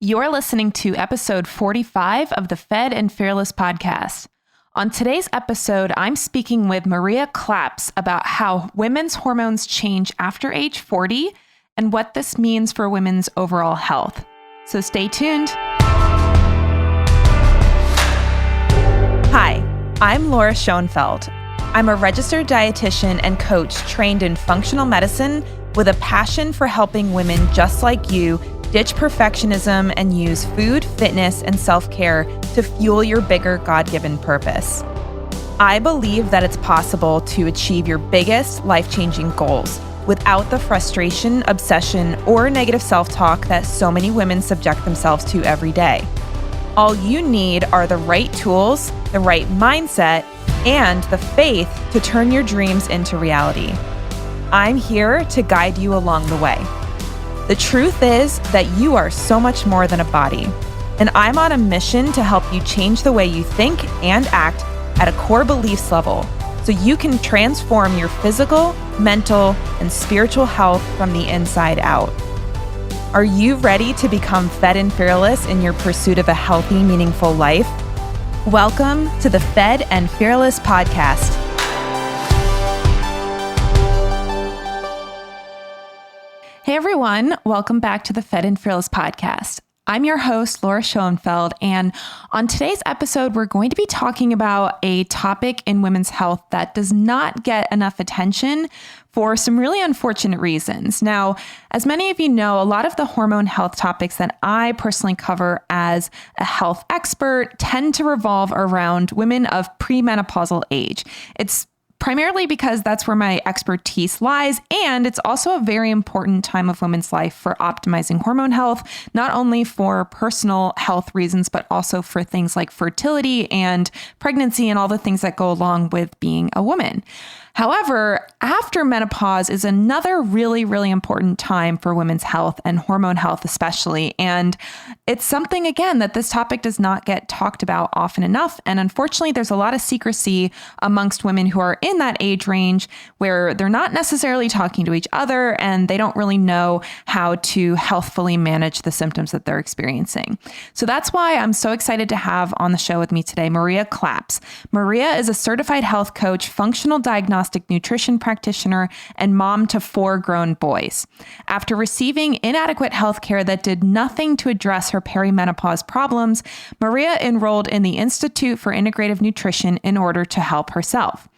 You're listening to episode 45 of the Fed and Fearless podcast. On today's episode, I'm speaking with Maria Claps about how women's hormones change after age 40 and what this means for women's overall health. So stay tuned. Hi, I'm Laura Schoenfeld. I'm a registered dietitian and coach trained in functional medicine with a passion for helping women just like you ditch perfectionism and use food, fitness, and self-care to fuel your bigger God-given purpose. I believe that it's possible to achieve your biggest life-changing goals without the frustration, obsession, or negative self-talk that so many women subject themselves to every day. All you need are the right tools, the right mindset, and the faith to turn your dreams into reality. I'm here to guide you along the way. The truth is that you are so much more than a body, and I'm on a mission to help you change the way you think and act at a core beliefs level so you can transform your physical, mental, and spiritual health from the inside out. Are you ready to become fed and fearless in your pursuit of a healthy, meaningful life? Welcome to the Fed and Fearless podcast. Hey everyone, welcome back to the Fed and Fearless podcast. I'm your host, Laura Schoenfeld, and on today's episode, we're going to be talking about a topic in women's health that does not get enough attention for some really unfortunate reasons. Now, as many of you know, a lot of the hormone health topics that I personally cover as a health expert tend to revolve around women of premenopausal age. It's primarily because that's where my expertise lies, and it's also a very important time of women's life for optimizing hormone health, not only for personal health reasons, but also for things like fertility and pregnancy and all the things that go along with being a woman. However, after menopause is another really, really important time for women's health and hormone health especially. And it's something, again, that this topic does not get talked about often enough. And unfortunately, there's a lot of secrecy amongst women who are in that age range where they're not necessarily talking to each other and they don't really know how to healthfully manage the symptoms that they're experiencing. So that's why I'm so excited to have on the show with me today, Maria Claps. Maria is a certified health coach, functional diagnostic nutrition practitioner, and mom to 4 grown boys. After receiving inadequate health care that did nothing to address her perimenopause problems, Maria enrolled in the Institute for Integrative Nutrition in order to help herself.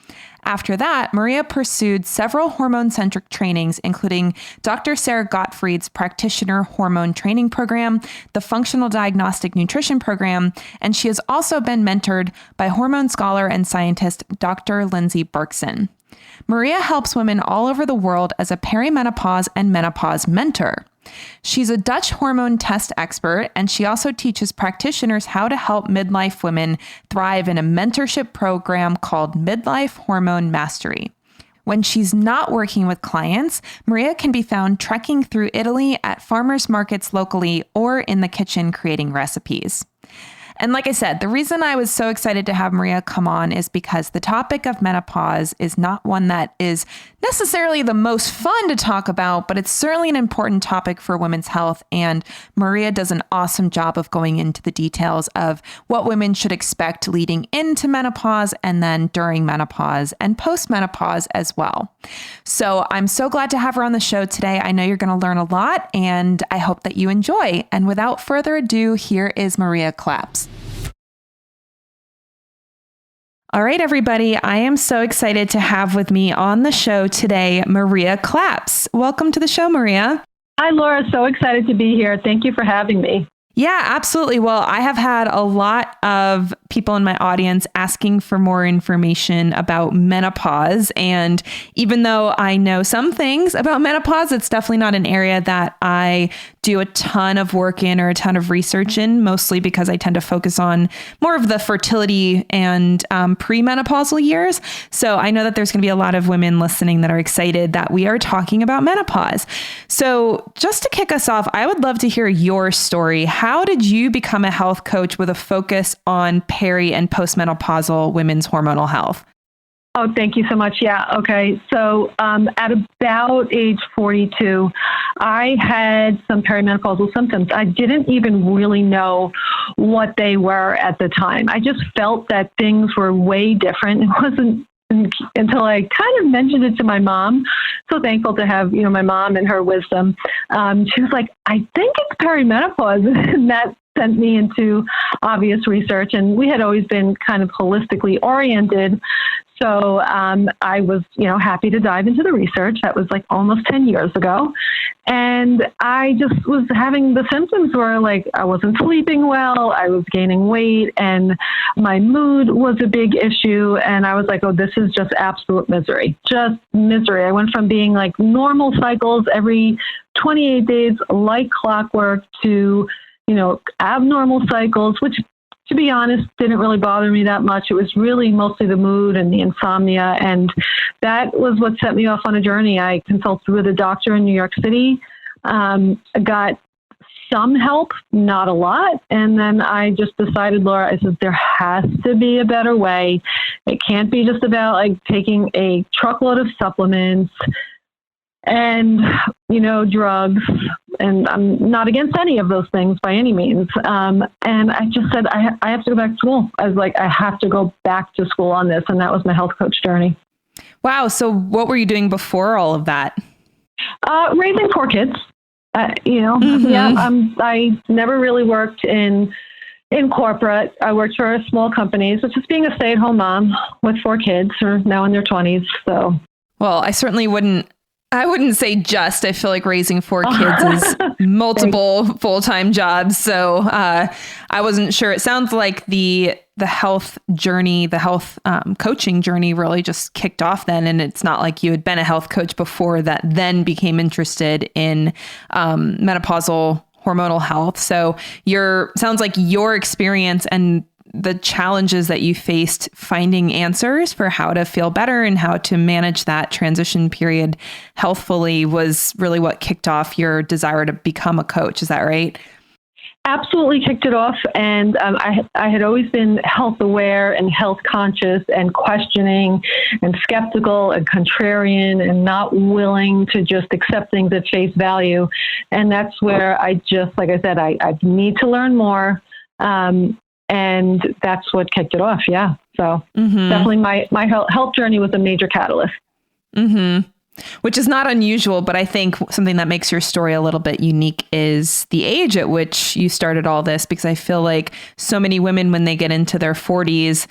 After that, Maria pursued several hormone-centric trainings, including Dr. Sara Gottfried's Practitioner Hormone Training Program, the Functional Diagnostic Nutrition Program, and she has also been mentored by hormone scholar and scientist Dr. Lindsey Berkson. Maria helps women all over the world as a perimenopause and menopause mentor. She's a Dutch hormone test expert, and she also teaches practitioners how to help midlife women thrive in a mentorship program called Midlife Hormone Mastery. When she's not working with clients, Maria can be found trekking through Italy at farmers markets locally or in the kitchen creating recipes. And like I said, the reason I was so excited to have Maria come on is because the topic of menopause is not one that is necessarily the most fun to talk about, but it's certainly an important topic for women's health. And Maria does an awesome job of going into the details of what women should expect leading into menopause and then during menopause and post-menopause as well. So I'm so glad to have her on the show today. I know you're going to learn a lot, and I hope that you enjoy. And without further ado, here is Maria Claps. All right, everybody, I am so excited to have with me on the show today, Maria Claps. Welcome to the show, Maria. Hi, Laura. So excited to be here. Thank you for having me. Yeah, absolutely. Well, I have had a lot of people in my audience asking for more information about menopause. And even though I know some things about menopause, it's definitely not an area that I do a ton of work in or a ton of research in, mostly because I tend to focus on more of the fertility and premenopausal years. So I know that there's going to be a lot of women listening that are excited that we are talking about menopause. So just to kick us off, I would love to hear your story. How did you become a health coach with a focus on peri and postmenopausal women's hormonal health? Oh, thank you so much. Yeah. Okay. So at about age 42, I had some perimenopausal symptoms. I didn't even really know what they were at the time. I just felt that things were way different. It wasn't until I kind of mentioned it to my mom. So thankful to have, my mom and her wisdom. She was like, I think it's perimenopause. And that sent me into obvious research. And we had always been kind of holistically oriented. So I was, happy to dive into the research. That was like almost 10 years ago. And I just was having the symptoms where like I wasn't sleeping well, I was gaining weight, and my mood was a big issue. And I was like, oh, this is just absolute misery, just misery. I went from being like normal cycles every 28 days, like clockwork, to, abnormal cycles, which, to be honest, didn't really bother me that much. It was really mostly the mood and the insomnia. And that was what set me off on a journey. I consulted with a doctor in New York City, got some help, not a lot. And then I just decided, Laura, I said, there has to be a better way. It can't be just about like taking a truckload of supplements and, drugs. And I'm not against any of those things by any means. And I just said, I have to go back to school. I was like, I have to go back to school on this. And that was my health coach journey. Wow. So what were you doing before all of that? Raising 4 kids. Mm-hmm. Yeah. I never really worked in corporate. I worked for small companies, which is being a stay-at-home mom with 4 kids who are now in their 20s. So, well, I certainly wouldn't say just. I feel like raising 4 kids is multiple full-time jobs. So I wasn't sure. It sounds like the health journey, the health coaching journey really just kicked off then. And it's not like you had been a health coach before that then became interested in menopausal hormonal health. So sounds like your experience and the challenges that you faced finding answers for how to feel better and how to manage that transition period healthfully was really what kicked off your desire to become a coach. Is that right? Absolutely kicked it off. And I had always been health aware and health conscious and questioning and skeptical and contrarian and not willing to just accept things at face value. And that's where I just, like I said, I need to learn more. And that's what kicked it off. Yeah. So definitely my health journey was a major catalyst. Mm-hmm. Which is not unusual, but I think something that makes your story a little bit unique is the age at which you started all this, because I feel like so many women, when they get into their 40s,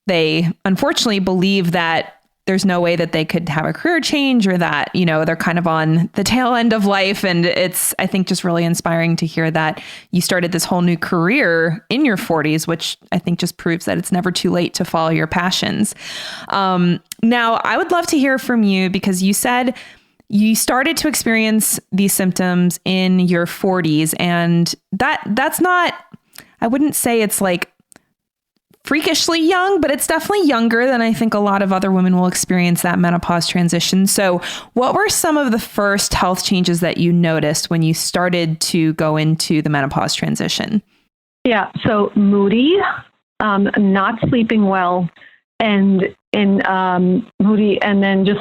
they unfortunately believe that there's no way that they could have a career change or that, they're kind of on the tail end of life. And it's, I think, just really inspiring to hear that you started this whole new career in your 40s, which I think just proves that it's never too late to follow your passions. Now, I would love to hear from you because you said you started to experience these symptoms in your 40s, and that's not, I wouldn't say it's like freakishly young, but it's definitely younger than I think a lot of other women will experience that menopause transition. So what were some of the first health changes that you noticed when you started to go into the menopause transition? Yeah. So moody, not sleeping well, and moody, and then just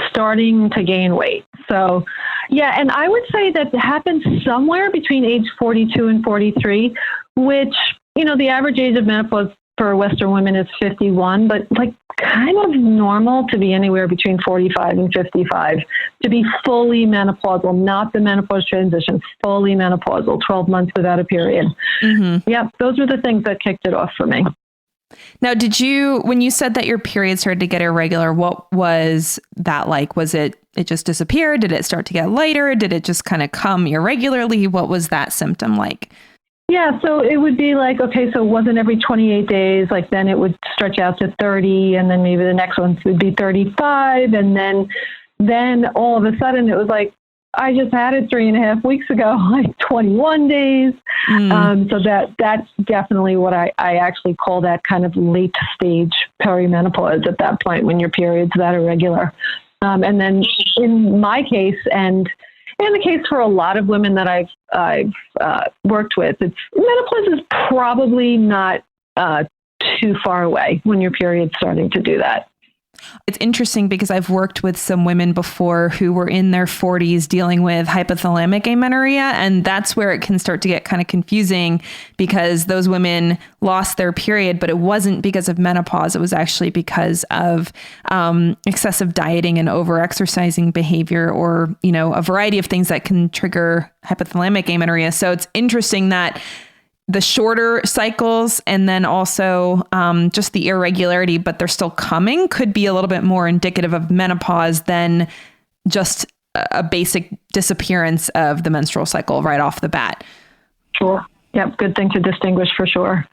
starting to gain weight. So yeah. And I would say that happened somewhere between age 42 and 43, which, the average age of menopause for Western women is 51, but like kind of normal to be anywhere between 45 and 55 to be fully menopausal, not the menopause transition, fully menopausal, 12 months without a period. Mm-hmm. Yeah, those were the things that kicked it off for me. Now, when you said that your period started to get irregular, what was that like? Was it just disappeared? Did it start to get lighter? Did it just kind of come irregularly? What was that symptom like? Yeah, so it would be like, okay, so it wasn't every 28 days, like then it would stretch out to 30, and then maybe the next one would be 35, and then all of a sudden it was like, I just had it 3.5 weeks ago, like 21 days. So that's definitely what I actually call that kind of late stage perimenopause at that point when your period's that irregular. And then in my case, and in the case for a lot of women that I've worked with, menopause is probably not too far away when your period's starting to do that. It's interesting because I've worked with some women before who were in their 40s dealing with hypothalamic amenorrhea. And that's where it can start to get kind of confusing because those women lost their period, but it wasn't because of menopause. It was actually because of excessive dieting and over-exercising behavior or, you know, a variety of things that can trigger hypothalamic amenorrhea. So it's interesting that the shorter cycles and then also just the irregularity, but they're still coming, could be a little bit more indicative of menopause than just a basic disappearance of the menstrual cycle right off the bat. Sure. Yep. Good thing to distinguish for sure.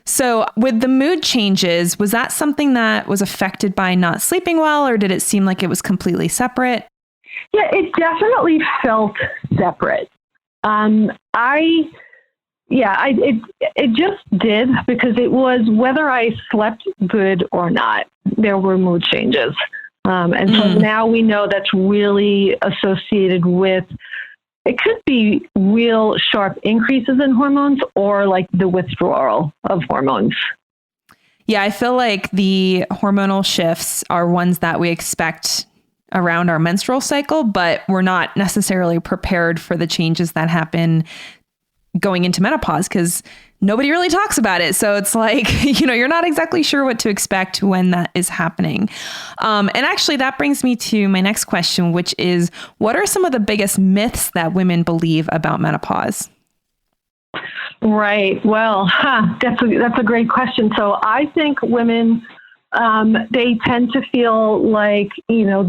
So with the mood changes, was that something that was affected by not sleeping well, or did it seem like it was completely separate? Yeah, it definitely felt separate. It just did, because it was whether I slept good or not, there were mood changes. And so now we know that's really associated with, it could be real sharp increases in hormones or like the withdrawal of hormones. Yeah, I feel like the hormonal shifts are ones that we expect around our menstrual cycle, but we're not necessarily prepared for the changes that happen going into menopause because nobody really talks about it. So it's like, you know, you're not exactly sure what to expect when that is happening. And actually that brings me to my next question, which is, what are some of the biggest myths that women believe about menopause? Right. Well, that's a great question. So I think women, they tend to feel like, you know,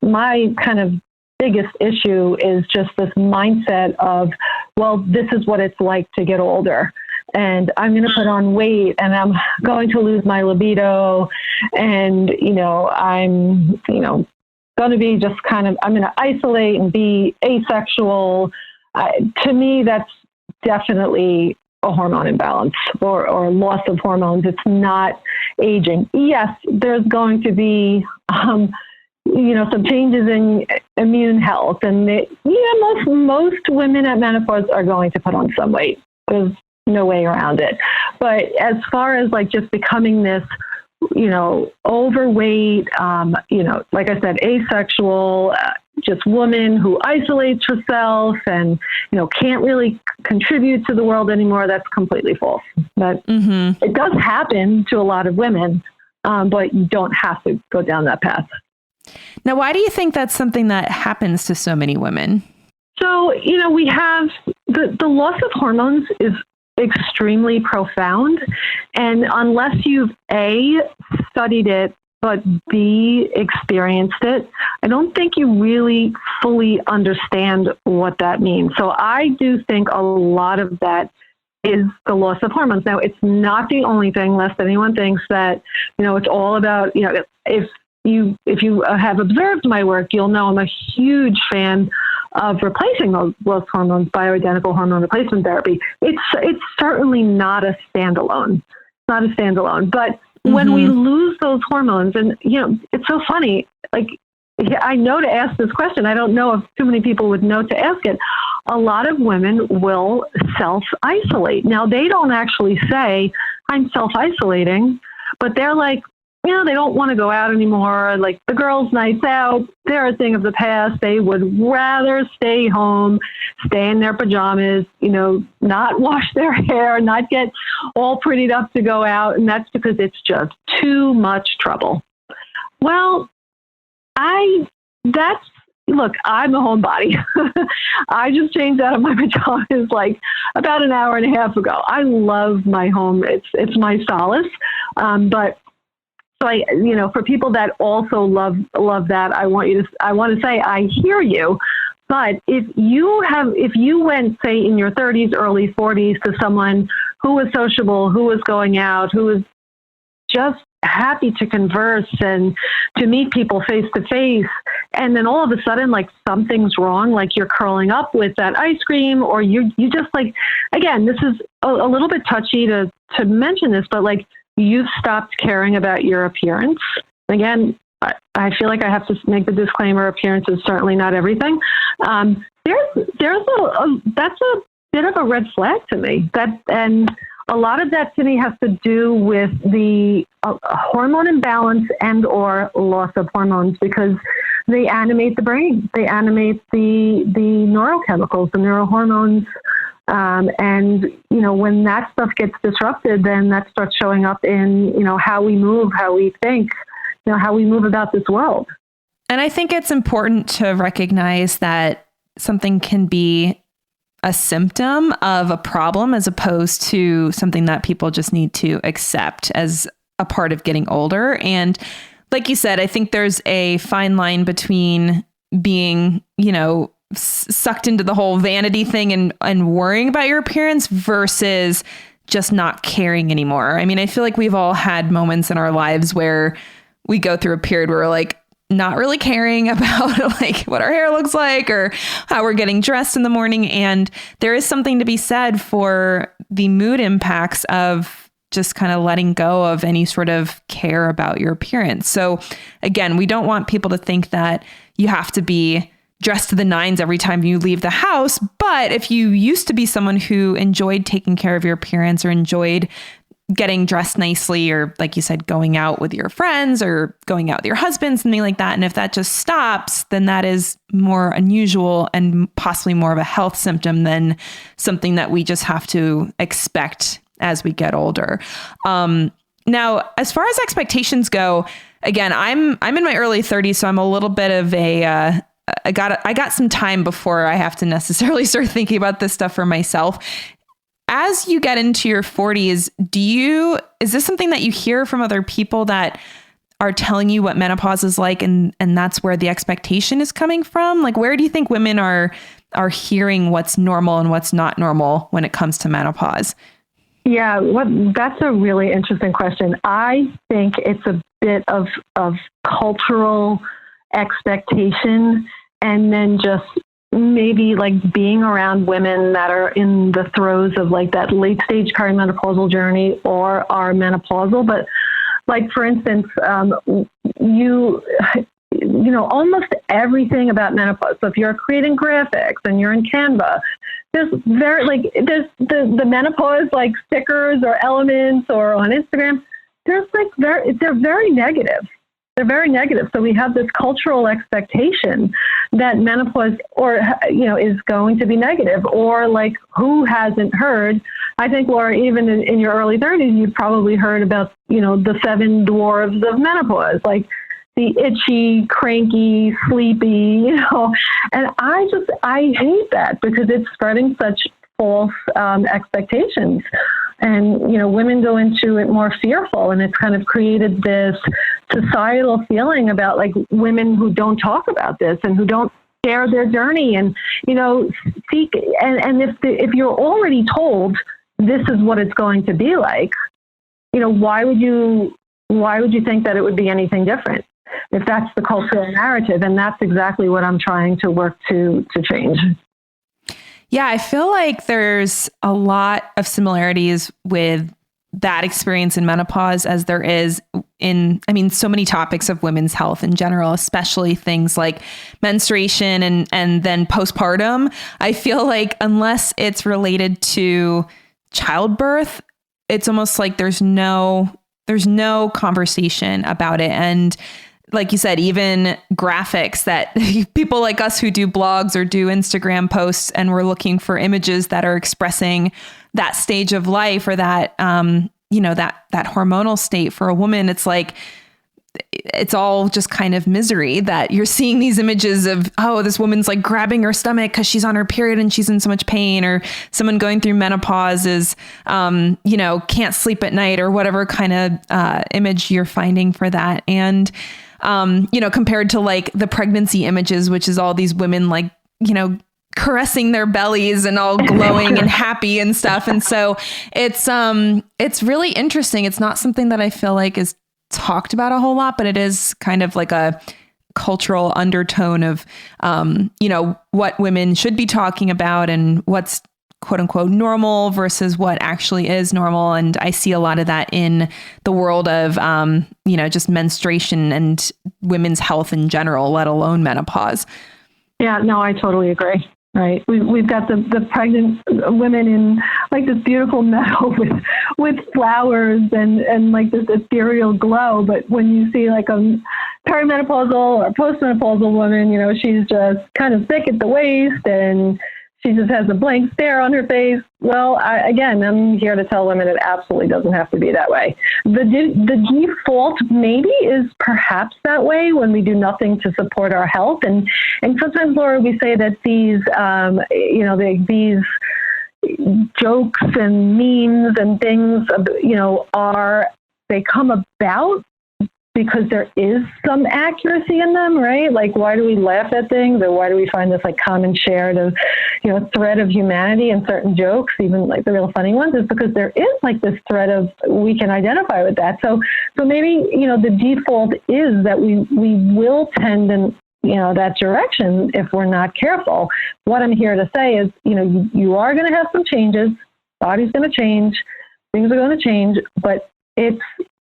my kind of biggest issue is just this mindset of, well, this is what it's like to get older, and I'm going to put on weight, and I'm going to lose my libido, and, you know, I'm, you know, going to be just kind of, I'm going to isolate and be asexual. To me, that's definitely a hormone imbalance or loss of hormones. It's not aging. Yes, there's going to be, you know, some changes in immune health, and most women at menopause are going to put on some weight. There's no way around it. But as far as like just becoming this, you know, overweight, you know, like I said, asexual, just woman who isolates herself and, you know, can't really contribute to the world anymore, that's completely false. But it does happen to a lot of women, but you don't have to go down that path. Now, why do you think that's something that happens to so many women? So, you know, we have the loss of hormones is extremely profound. And unless you've A, studied it, but B, experienced it, I don't think you really fully understand what that means. So I do think a lot of that is the loss of hormones. Now, it's not the only thing, lest anyone thinks that, you know, it's all about, you know, if you have observed my work, you'll know I'm a huge fan of replacing those lost hormones, bioidentical hormone replacement therapy. It's certainly not a standalone. But when we lose those hormones, and, you know, it's so funny, like, I know to ask this question. I don't know if too many people would know to ask it. A lot of women will self-isolate. Now, they don't actually say, I'm self-isolating, but they're like, you know, they don't want to go out anymore. Like the girls' nights out, they're a thing of the past. They would rather stay home, stay in their pajamas, you know, not wash their hair, not get all prettied up to go out. And that's because it's just too much trouble. Well, look, I'm a homebody. I just changed out of my pajamas like about an hour and a half ago. I love my home. It's my solace. But so you know, for people that also love that, I want to say, I hear you. But if you went, say, in your 30s, early 40s to someone who was sociable, who was going out, who was just happy to converse and to meet people face to face, and then all of a sudden, like, something's wrong, like you're curling up with that ice cream, or you just, like, again, this is a little bit touchy to mention this, but like, you've stopped caring about your appearance. Again, I feel like I have to make the disclaimer, appearance is certainly not everything. That's a bit of a red flag to me. And a lot of that to me has to do with the hormone imbalance and or loss of hormones, because they animate the brain. They animate the neurochemicals, the neurohormones. And, when that stuff gets disrupted, then that starts showing up in, how we move, how we think, how we move about this world. And I think it's important to recognize that something can be a symptom of a problem as opposed to something that people just need to accept as a part of getting older. And like you said, I think there's a fine line between being, sucked into the whole vanity thing and worrying about your appearance versus just not caring anymore. I mean, I feel like we've all had moments in our lives where we go through a period where we're like not really caring about like what our hair looks like or how we're getting dressed in the morning. And there is something to be said for the mood impacts of just kind of letting go of any sort of care about your appearance. So again, we don't want people to think that you have to be dressed to the nines every time you leave the house. But if you used to be someone who enjoyed taking care of your appearance or enjoyed getting dressed nicely, or like you said, going out with your friends or going out with your husband, something like that. And if that just stops, then that is more unusual and possibly more of a health symptom than something that we just have to expect as we get older. Now, as far as expectations go, again, I'm in my early 30s, so I'm a little bit of a, I got some time before I have to necessarily start thinking about this stuff for myself. As you get into your 40s, is this something that you hear from other people that are telling you what menopause is like, and that's where the expectation is coming from? Like, where do you think women are hearing what's normal and what's not normal when it comes to menopause? Yeah, that's a really interesting question. I think it's a bit of cultural expectation, and then just maybe like being around women that are in the throes of like that late stage perimenopausal journey or are menopausal. But like, for instance, almost everything about menopause. So if you're creating graphics and you're in Canva, there's the menopause like stickers or elements, or on Instagram, they're very negative. They're very negative. So we have this cultural expectation that menopause is going to be negative, or like, who hasn't heard? I think, Laura, even in your early 30s, you've probably heard about, the 7 dwarves of menopause, like the itchy, cranky, sleepy, and I hate that because it's spreading such false expectations. And, women go into it more fearful, and it's kind of created this societal feeling about like women who don't talk about this and who don't share their journey and, seek. And if you're already told this is what it's going to be like, why would you think that it would be anything different if that's the cultural narrative? And that's exactly what I'm trying to work to change. Yeah, I feel like there's a lot of similarities with that experience in menopause as there is in, so many topics of women's health in general, especially things like menstruation and then postpartum. I feel like unless it's related to childbirth, it's almost like there's no conversation about it. And like you said, even graphics that people like us who do blogs or do Instagram posts, and we're looking for images that are expressing that stage of life or that, that hormonal state for a woman. It's like, it's all just kind of misery that you're seeing these images of, oh, this woman's like grabbing her stomach because she's on her period and she's in so much pain, or someone going through menopause is, can't sleep at night, or whatever kind of image you're finding for that. And compared to like the pregnancy images, which is all these women like, caressing their bellies and all glowing and happy and stuff. And so it's really interesting. It's not something that I feel like is talked about a whole lot, but it is kind of like a cultural undertone of, what women should be talking about and what's quote unquote normal versus what actually is normal. And I see a lot of that in the world of, just menstruation and women's health in general, let alone menopause. Yeah, no, I totally agree. Right. We've got the pregnant women in like this beautiful meadow with flowers and like this ethereal glow. But when you see like a perimenopausal or postmenopausal woman, she's just kind of thick at the waist and she just has a blank stare on her face. Well, I'm here to tell women it absolutely doesn't have to be that way. The default maybe is perhaps that way when we do nothing to support our health. And sometimes, Laura, we say that these, these jokes and memes and things, they come about because there is some accuracy in them, right? Like, why do we laugh at things, or why do we find this like common shared of, thread of humanity in certain jokes, even like the real funny ones, is because there is like this thread of we can identify with that. So maybe the default is that we will tend in that direction if we're not careful. What I'm here to say is, you are going to have some changes. Body's going to change. Things are going to change, but it's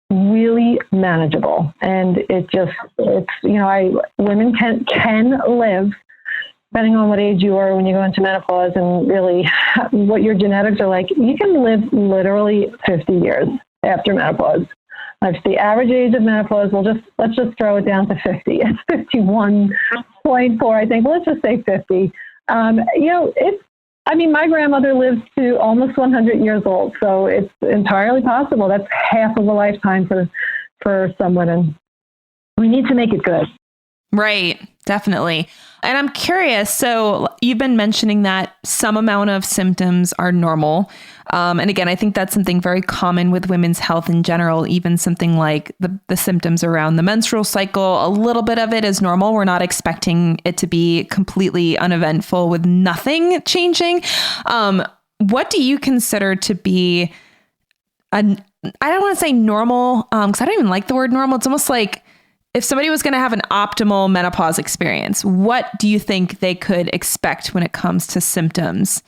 really manageable. And women can live, depending on what age you are when you go into menopause and really what your genetics are like, you can live literally 50 years after menopause. If the average age of menopause, let's just throw it down to 50. It's 51.4, I think. Let's just say 50. My grandmother lived to almost 100 years old, so it's entirely possible. That's half of a lifetime for some women. We need to make it good. Right. Definitely. And I'm curious. So you've been mentioning that some amount of symptoms are normal. And again, I think that's something very common with women's health in general, even something like the symptoms around the menstrual cycle. A little bit of it is normal. We're not expecting it to be completely uneventful with nothing changing. What do you consider to be I don't want to say normal, because I don't even like the word normal. It's almost like if somebody was going to have an optimal menopause experience, what do you think they could expect when it comes to symptoms?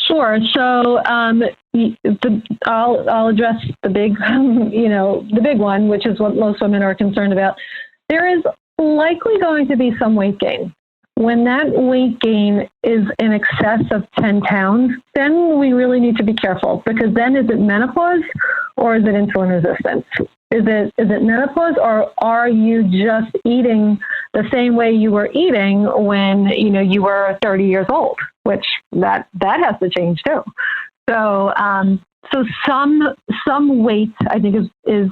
Sure. So I'll address the big, the big one, which is what most women are concerned about. There is likely going to be some weight gain. When that weight gain is in excess of 10 pounds, then we really need to be careful, because then is it menopause or is it insulin resistance? Is it menopause, or are you just eating the same way you were eating when you were 30 years old? Which that has to change too. So some weight, I think, is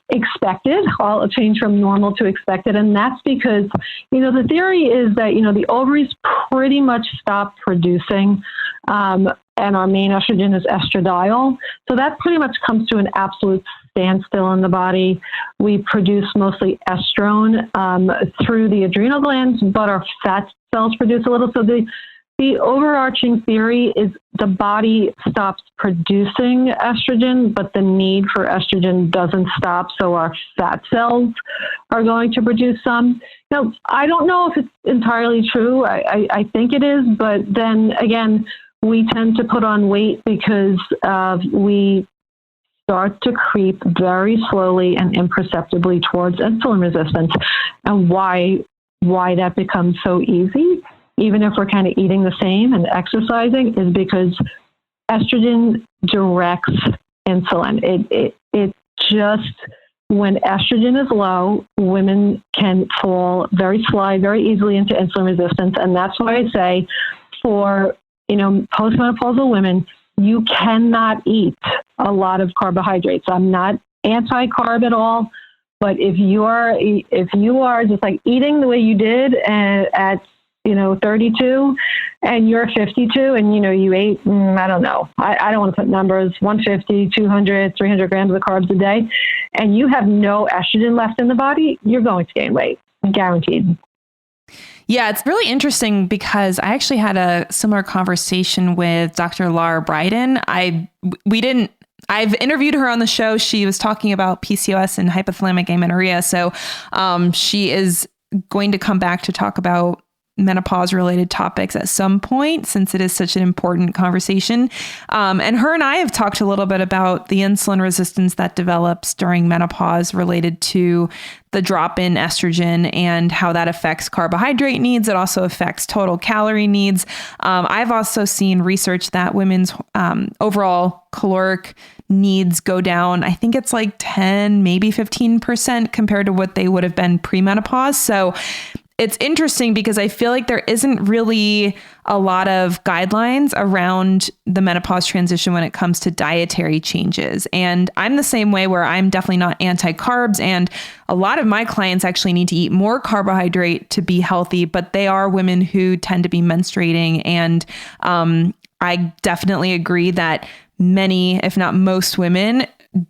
expected. A change from normal to expected, and that's because the theory is that the ovaries pretty much stop producing, and our main estrogen is estradiol. So that pretty much comes to an absolute standstill in the body. We produce mostly estrone through the adrenal glands, but our fat cells produce a little. So the overarching theory is the body stops producing estrogen, but the need for estrogen doesn't stop. So our fat cells are going to produce some. Now, I don't know if it's entirely true. I think it is, but then again, we tend to put on weight because we start to creep very slowly and imperceptibly towards insulin resistance. And why that becomes so easy, even if we're kind of eating the same and exercising, is because estrogen directs insulin. It just, when estrogen is low, women can slide very easily into insulin resistance. And that's why I say for, postmenopausal women, you cannot eat a lot of carbohydrates. I'm not anti-carb at all, but if you are just like eating the way you did at 32 and you're 52 and, you ate, I don't know. I don't want to put numbers, 150, 200, 300 grams of carbs a day, and you have no estrogen left in the body, you're going to gain weight, guaranteed. Yeah, it's really interesting because I actually had a similar conversation with Dr. Laura Bryden. I've interviewed her on the show. She was talking about PCOS and hypothalamic amenorrhea. So she is going to come back to talk about menopause related topics at some point, since it is such an important conversation. And her and I have talked a little bit about the insulin resistance that develops during menopause related to the drop in estrogen and how that affects carbohydrate needs. It also affects total calorie needs. I've also seen research that women's overall caloric needs go down. I think it's like 10, maybe 15% compared to what they would have been pre-menopause. So it's interesting because I feel like there isn't really a lot of guidelines around the menopause transition when it comes to dietary changes. And I'm the same way, where I'm definitely not anti-carbs. And a lot of my clients actually need to eat more carbohydrate to be healthy, but they are women who tend to be menstruating. And I definitely agree that many, if not most women,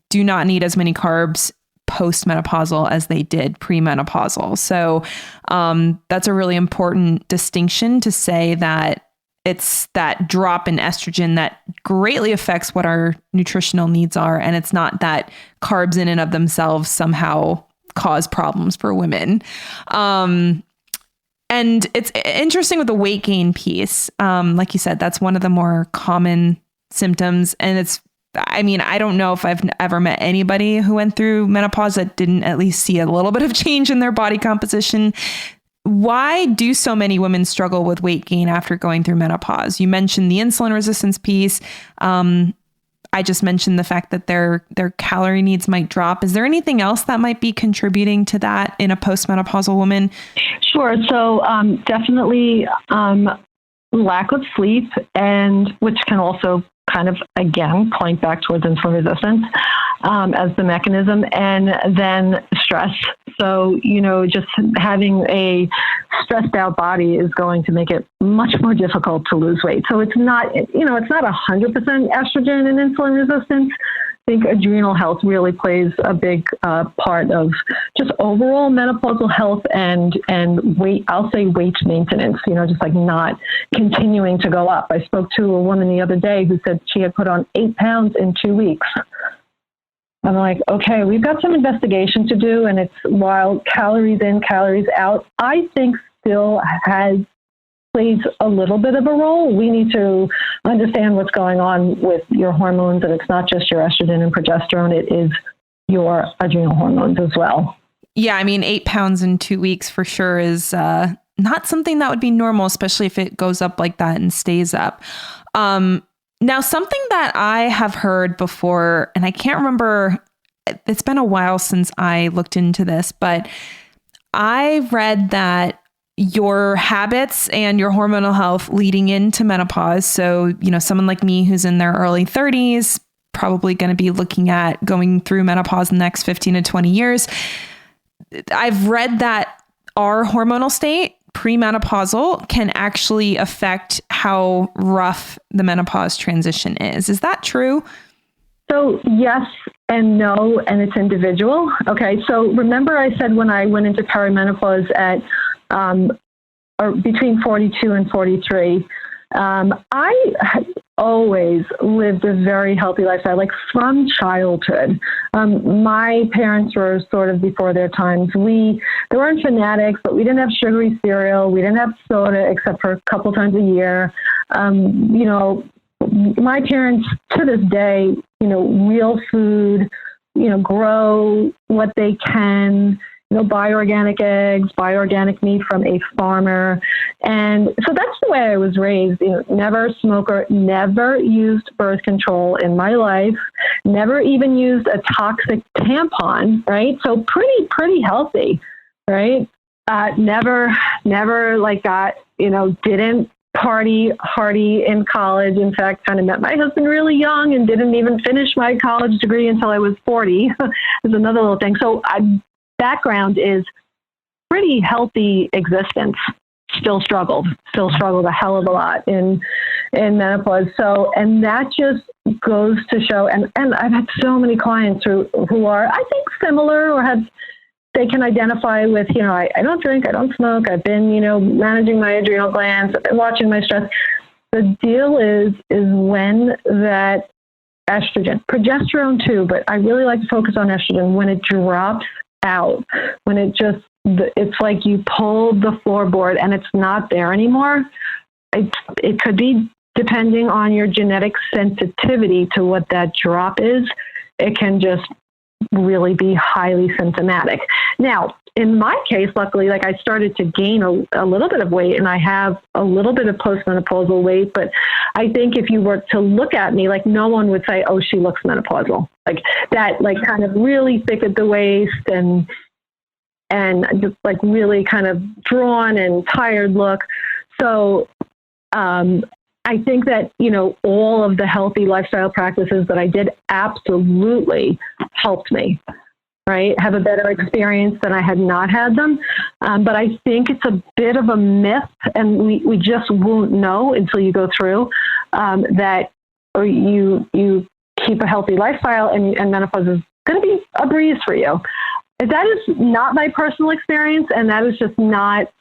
do not need as many carbs post-menopausal as they did pre-menopausal. So that's a really important distinction to say, that it's that drop in estrogen that greatly affects what our nutritional needs are. And it's not that carbs in and of themselves somehow cause problems for women. And it's interesting with the weight gain piece. Like you said, that's one of the more common symptoms. And I don't know if I've ever met anybody who went through menopause that didn't at least see a little bit of change in their body composition. Why do so many women struggle with weight gain after going through menopause? You mentioned the insulin resistance piece. I just mentioned the fact that their calorie needs might drop. Is there anything else that might be contributing to that in a postmenopausal woman? Sure. So definitely lack of sleep, and which can also kind of, again, point back towards insulin resistance as the mechanism, and then stress. So, just having a stressed out body is going to make it much more difficult to lose weight. So it's not, it's not 100% estrogen and insulin resistance. I think adrenal health really plays a big part of just overall menopausal health and weight, I'll say weight maintenance, just like not continuing to go up. I spoke to a woman the other day who said she had put on 8 pounds in 2 weeks. I'm like, okay, we've got some investigation to do. And it's, while calories in, calories out, I think still plays a little bit of a role. We need to understand what's going on with your hormones, and it's not just your estrogen and progesterone, it is your adrenal hormones as well. Yeah, 8 pounds in 2 weeks for sure is not something that would be normal, especially if it goes up like that and stays up. Now, something that I have heard before, and I can't remember, it's been a while since I looked into this, but I read that your habits and your hormonal health leading into menopause. So, someone like me who's in their early 30s, probably going to be looking at going through menopause in the next 15 to 20 years. I've read that our hormonal state, premenopausal, can actually affect how rough the menopause transition is. Is that true? So yes and no, and it's individual. Okay, so remember I said when I went into perimenopause at or between 42 and 43, I had always lived a very healthy lifestyle, like from childhood. My parents were sort of before their times. They weren't fanatics, but we didn't have sugary cereal. We didn't have soda except for a couple times a year. My parents to this day, real food, grow what they can, buy organic eggs, buy organic meat from a farmer. And so that's the way I was raised. Never a smoker, never used birth control in my life, never even used a toxic tampon, right? So pretty healthy, right? Never like got, didn't party hardy in college. In fact, kind of met my husband really young and didn't even finish my college degree until I was 40. Is another little thing. So background is pretty healthy existence. Still struggled a hell of a lot in menopause. So, and that just goes to show, and I've had so many clients who are, I think, similar or they can identify with, I don't drink, I don't smoke, I've been, managing my adrenal glands, I've been watching my stress. The deal is when that estrogen, progesterone too, but I really like to focus on estrogen, when it drops out, when it's like you pulled the floorboard and it's not there anymore. It could be, depending on your genetic sensitivity to what that drop is, it can just really be highly symptomatic. Now, in my case, luckily, like, I started to gain a little bit of weight, and I have a little bit of postmenopausal weight, but I think if you were to look at me, like, no one would say, oh, she looks menopausal. Like that, like, kind of really thick at the waist and just like really kind of drawn and tired look. So, I think that, all of the healthy lifestyle practices that I did absolutely helped me, right? Have a better experience than I had not had them. But I think it's a bit of a myth, and we just won't know until you go through that, or you keep a healthy lifestyle and menopause is going to be a breeze for you. That is not my personal experience, and that is just not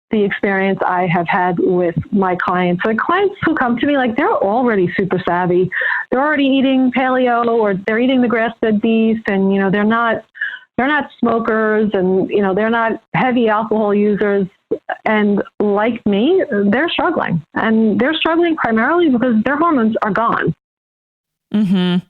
the experience I have had with my clients. So clients who come to me, like, they're already super savvy. They're already eating paleo, or they're eating the grass-fed beef, and they're not smokers, and they're not heavy alcohol users. And like me, they're struggling, and they're struggling primarily because their hormones are gone. Mm-hmm.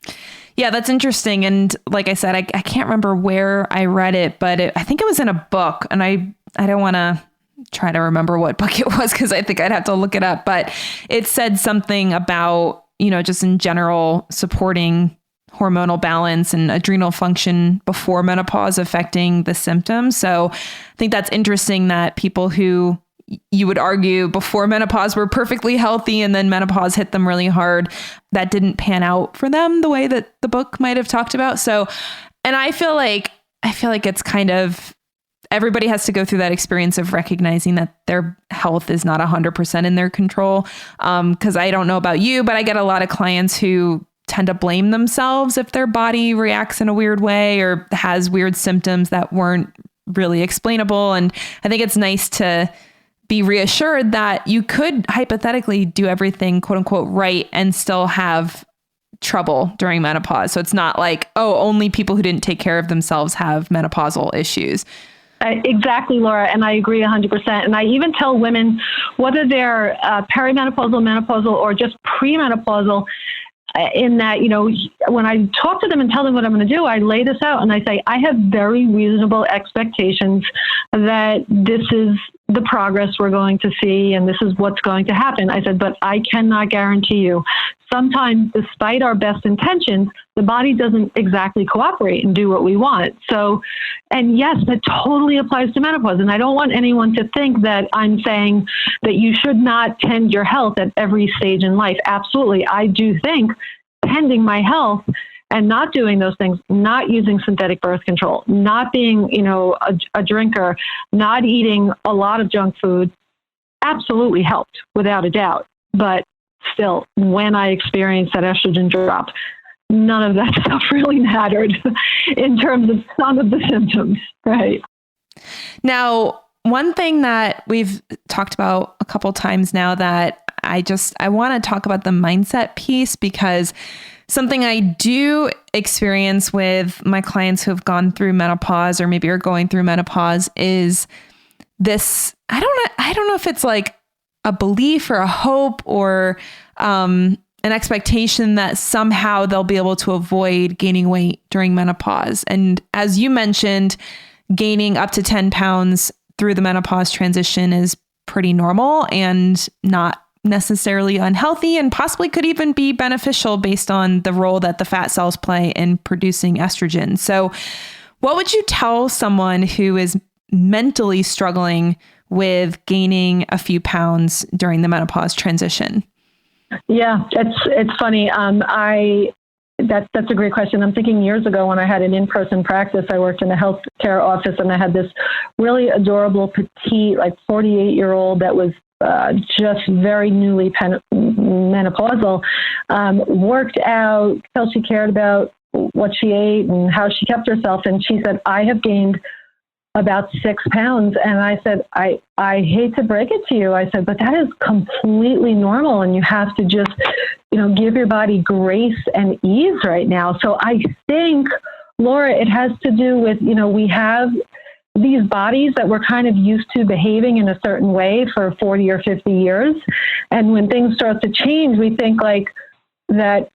Yeah, that's interesting. And like I said, I can't remember where I read it, but I think it was in a book, and I don't want to try to remember what book it was, because I think I'd have to look it up, but it said something about, just in general, supporting hormonal balance and adrenal function before menopause affecting the symptoms. So I think that's interesting that people who you would argue before menopause were perfectly healthy, and then menopause hit them really hard, that didn't pan out for them the way that the book might have talked about. So, and I feel like it's kind of, everybody has to go through that experience of recognizing that their health is not 100% in their control. Cause I don't know about you, but I get a lot of clients who tend to blame themselves if their body reacts in a weird way or has weird symptoms that weren't really explainable. And I think it's nice to be reassured that you could hypothetically do everything quote unquote right and still have trouble during menopause. So it's not like, oh, only people who didn't take care of themselves have menopausal issues. Exactly, Laura. And I agree 100%. And I even tell women, whether they're perimenopausal, menopausal, or just premenopausal, in that, when I talk to them and tell them what I'm going to do, I lay this out and I say, I have very reasonable expectations that this is the progress we're going to see and this is what's going to happen. I said, but I cannot guarantee you. Sometimes, despite our best intentions, the body doesn't exactly cooperate and do what we want. So, and yes, that totally applies to menopause. And I don't want anyone to think that I'm saying that you should not tend your health at every stage in life. Absolutely. I do think tending my health and not doing those things, not using synthetic birth control, not being, a drinker, not eating a lot of junk food, absolutely helped without a doubt. But still, when I experienced that estrogen drop, none of that stuff really mattered in terms of some of the symptoms, right? Now, one thing that we've talked about a couple times now that I want to talk about the mindset piece, because something I do experience with my clients who have gone through menopause or maybe are going through menopause is this, I don't know if it's like a belief or a hope or an expectation that somehow they'll be able to avoid gaining weight during menopause. And as you mentioned, gaining up to 10 pounds through the menopause transition is pretty normal and not necessarily unhealthy, and possibly could even be beneficial based on the role that the fat cells play in producing estrogen. So what would you tell someone who is mentally struggling with gaining a few pounds during the menopause transition? Yeah, it's funny. That's a great question. I'm thinking years ago when I had an in-person practice, I worked in a healthcare office, and I had this really adorable, petite, like 48-year-old that was just very newly menopausal, worked out, felt she cared about what she ate and how she kept herself. And she said, I have gained about 6 pounds. And I said, I hate to break it to you. I said, but that is completely normal. And you have to just, give your body grace and ease right now. So I think Laura, it has to do with, we have these bodies that we're kind of used to behaving in a certain way for 40 or 50 years. And when things start to change, we think like that,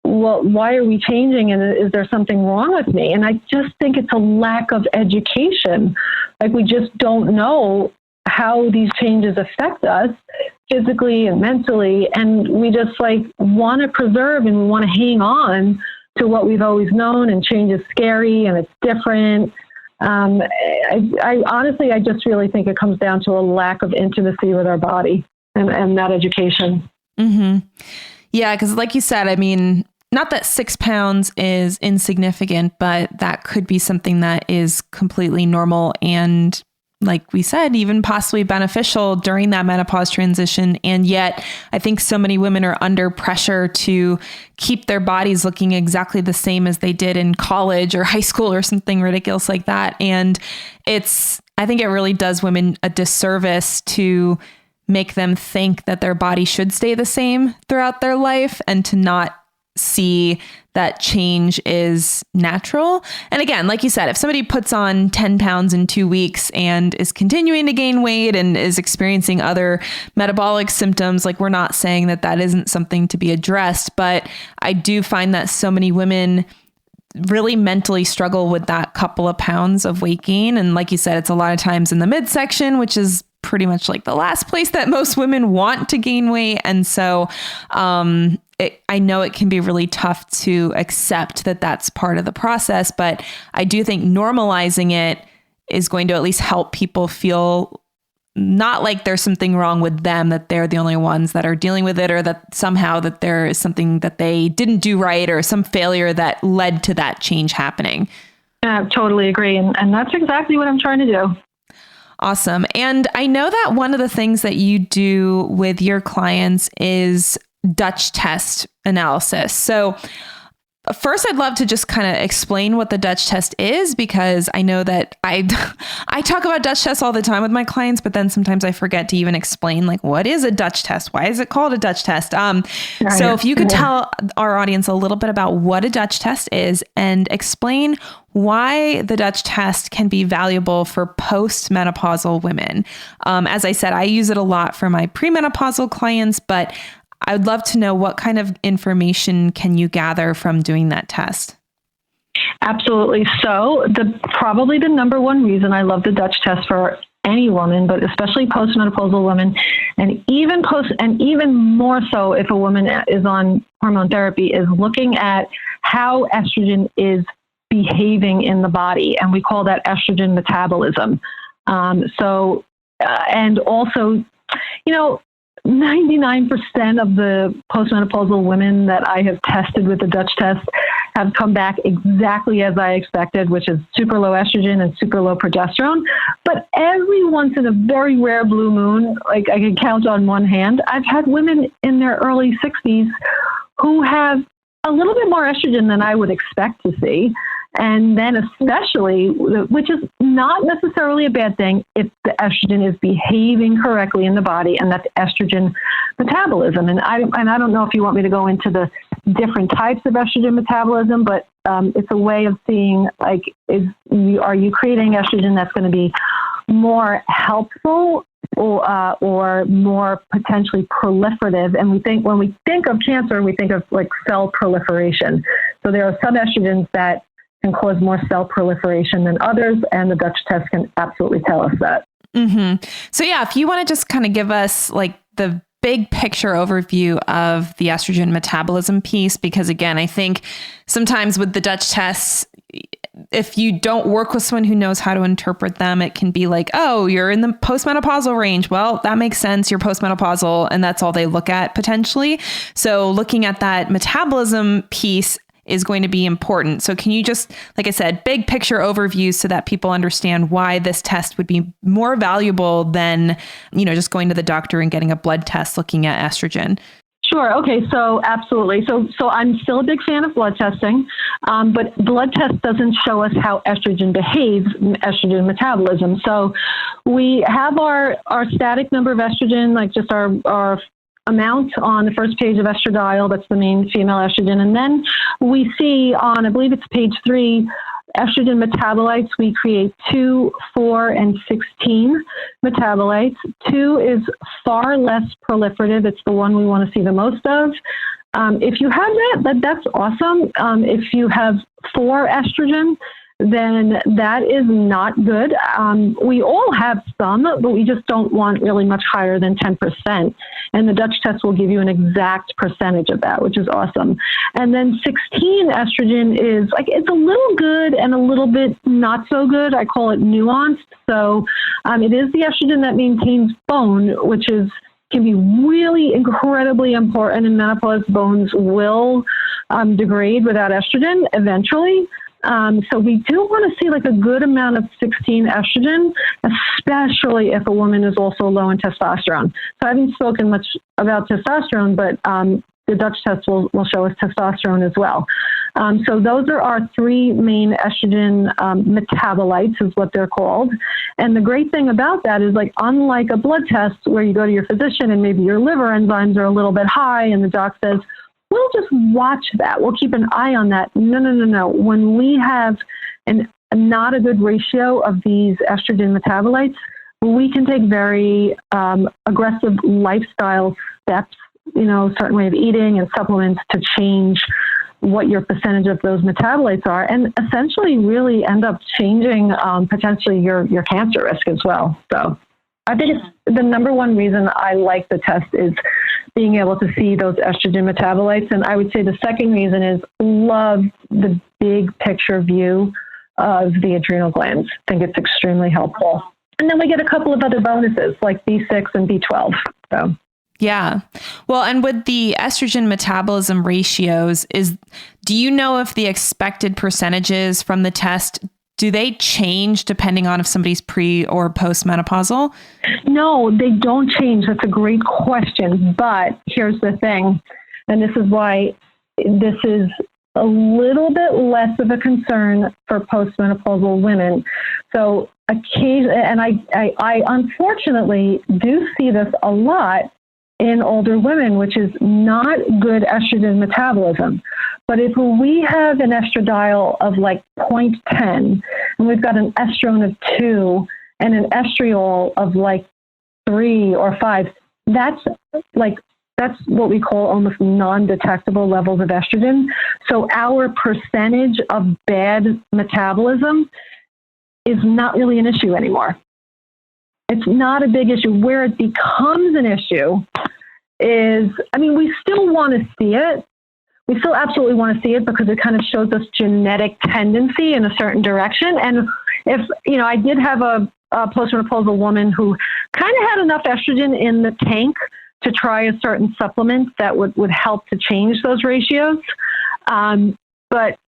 well, why are we changing? And is there something wrong with me? And I just think it's a lack of education. Like we just don't know how these changes affect us physically and mentally. And we just like want to preserve and we want to hang on to what we've always known, and change is scary and it's different. I honestly, I just really think it comes down to a lack of intimacy with our body and that education. Mm-hmm. Yeah. Cause like you said, I mean, not that 6 pounds is insignificant, but that could be something that is completely normal. And like we said, even possibly beneficial during that menopause transition. And yet I think so many women are under pressure to keep their bodies looking exactly the same as they did in college or high school or something ridiculous like that. And I think it really does women a disservice to make them think that their body should stay the same throughout their life and to not see that change is natural. And again, like you said, if somebody puts on 10 pounds in 2 weeks and is continuing to gain weight and is experiencing other metabolic symptoms, like we're not saying that that isn't something to be addressed, but I do find that so many women really mentally struggle with that couple of pounds of weight gain. And like you said, it's a lot of times in the midsection, which is pretty much like the last place that most women want to gain weight. And so, I know it can be really tough to accept that that's part of the process, but I do think normalizing it is going to at least help people feel not like there's something wrong with them, that they're the only ones that are dealing with it, or that somehow that there is something that they didn't do right or some failure that led to that change happening. I totally agree. And that's exactly what I'm trying to do. Awesome. And I know that one of the things that you do with your clients is Dutch test analysis. So first, I'd love to just kind of explain what the Dutch test is, because I know that I talk about Dutch tests all the time with my clients, but then sometimes I forget to even explain, like, what is a Dutch test? Why is it called a Dutch test? So if you could tell our audience a little bit about what a Dutch test is and explain why the Dutch test can be valuable for postmenopausal women. As I said, I use it a lot for my premenopausal clients, but I would love to know what kind of information can you gather from doing that test? Absolutely. So probably the number one reason I love the Dutch test for any woman, but especially postmenopausal women, and even more so if a woman is on hormone therapy, is looking at how estrogen is behaving in the body. And we call that estrogen metabolism. And also, 99% of the postmenopausal women that I have tested with the Dutch test have come back exactly as I expected, which is super low estrogen and super low progesterone. But every once in a very rare blue moon, like I can count on one hand, I've had women in their early 60s who have a little bit more estrogen than I would expect to see. And then especially, which is not necessarily a bad thing, if the estrogen is behaving correctly in the body, and that's estrogen metabolism. And I don't know if you want me to go into the different types of estrogen metabolism, but it's a way of seeing, like, are you creating estrogen that's going to be more helpful or more potentially proliferative? And when we think of cancer, we think of like cell proliferation. So there are some estrogens that can cause more cell proliferation than others, and the Dutch test can absolutely tell us that. Mm-hmm. So yeah, if you want to just kind of give us like the big picture overview of the estrogen metabolism piece, because again, I think sometimes with the Dutch tests, if you don't work with someone who knows how to interpret them, it can be like, oh, you're in the postmenopausal range. Well, that makes sense. You're postmenopausal, and that's all they look at potentially. So looking at that metabolism piece is going to be important. So can you just, like I said, big picture overview so that people understand why this test would be more valuable than, just going to the doctor and getting a blood test looking at estrogen? Sure. Okay. So absolutely. So I'm still a big fan of blood testing, but blood test doesn't show us how estrogen behaves, estrogen metabolism. So we have our static number of estrogen, like just our amount on the first page of estradiol. That's the main female estrogen. And then we see on, I believe it's page 3, estrogen metabolites. We create 2, 4, and 16 metabolites. 2 is far less proliferative. It's the one we want to see the most of. If you have that's awesome. If you have 4 estrogen, then that is not good. We all have some, but we just don't want really much higher than 10%. And the Dutch test will give you an exact percentage of that, which is awesome. And then 16 estrogen is like, it's a little good and a little bit not so good. I call it nuanced. So it is the estrogen that maintains bone, which can be really incredibly important in menopause. Bones will degrade without estrogen eventually. So we do want to see like a good amount of 16 estrogen, especially if a woman is also low in testosterone. So I haven't spoken much about testosterone, but the Dutch test will show us testosterone as well. So those are our 3 main estrogen metabolites is what they're called. And the great thing about that is, like, unlike a blood test where you go to your physician and maybe your liver enzymes are a little bit high and the doc says, we'll just watch that. We'll keep an eye on that. No. When we have not a good ratio of these estrogen metabolites, we can take very aggressive lifestyle steps, certain way of eating and supplements to change what your percentage of those metabolites are, and essentially really end up changing potentially your cancer risk as well. So I think it's the number one reason I like the test is being able to see those estrogen metabolites. And I would say the second reason is love the big picture view of the adrenal glands. I think it's extremely helpful. And then we get a couple of other bonuses like B6 and B12. So. Yeah. Well, and with the estrogen metabolism ratios, do you know if the expected percentages from the test, do they change depending on if somebody's pre or postmenopausal? No, they don't change. That's a great question. But here's the thing, and this is why this is a little bit less of a concern for postmenopausal women. So occasionally, and I unfortunately do see this a lot in older women, which is not good estrogen metabolism. But if we have an estradiol of like 0.10, and we've got an estrone of 2 and an estriol of like 3 or 5, that's what we call almost non-detectable levels of estrogen. So our percentage of bad metabolism is not really an issue anymore. It's not a big issue. Where it becomes an issue is, we still want to see it. We still absolutely want to see it because it kind of shows us genetic tendency in a certain direction. And if, I did have a postmenopausal woman who kind of had enough estrogen in the tank to try a certain supplement that would help to change those ratios. But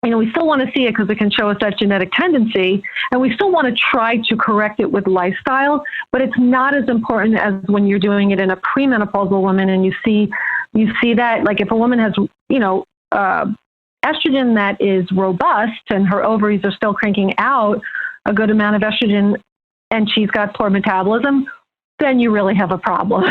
we still want to see it because it can show us that genetic tendency, and we still want to try to correct it with lifestyle, but it's not as important as when you're doing it in a premenopausal woman and you see that, like, if a woman has, estrogen that is robust and her ovaries are still cranking out a good amount of estrogen and she's got poor metabolism, then you really have a problem,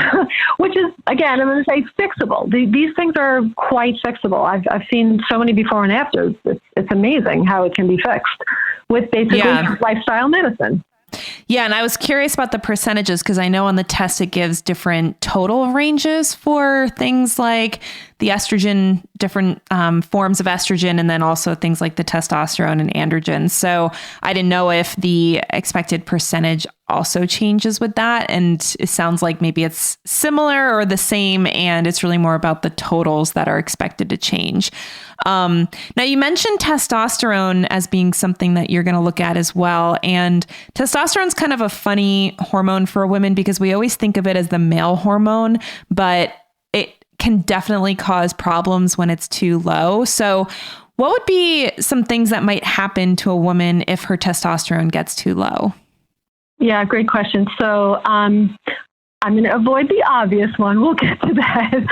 which is, again, I'm going to say fixable. These things are quite fixable. I've seen so many before and afters. It's amazing how it can be fixed with basically lifestyle medicine. Yeah. And I was curious about the percentages because I know on the test it gives different total ranges for things like the estrogen, different forms of estrogen, and then also things like the testosterone and androgens. So I didn't know if the expected percentage also changes with that. And it sounds like maybe it's similar or the same, and it's really more about the totals that are expected to change. Now, you mentioned testosterone as being something that you're going to look at as well. And testosterone is kind of a funny hormone for women because we always think of it as the male hormone, but it can definitely cause problems when it's too low. So what would be some things that might happen to a woman if her testosterone gets too low? Yeah, great question. So I'm going to avoid the obvious one. We'll get to that.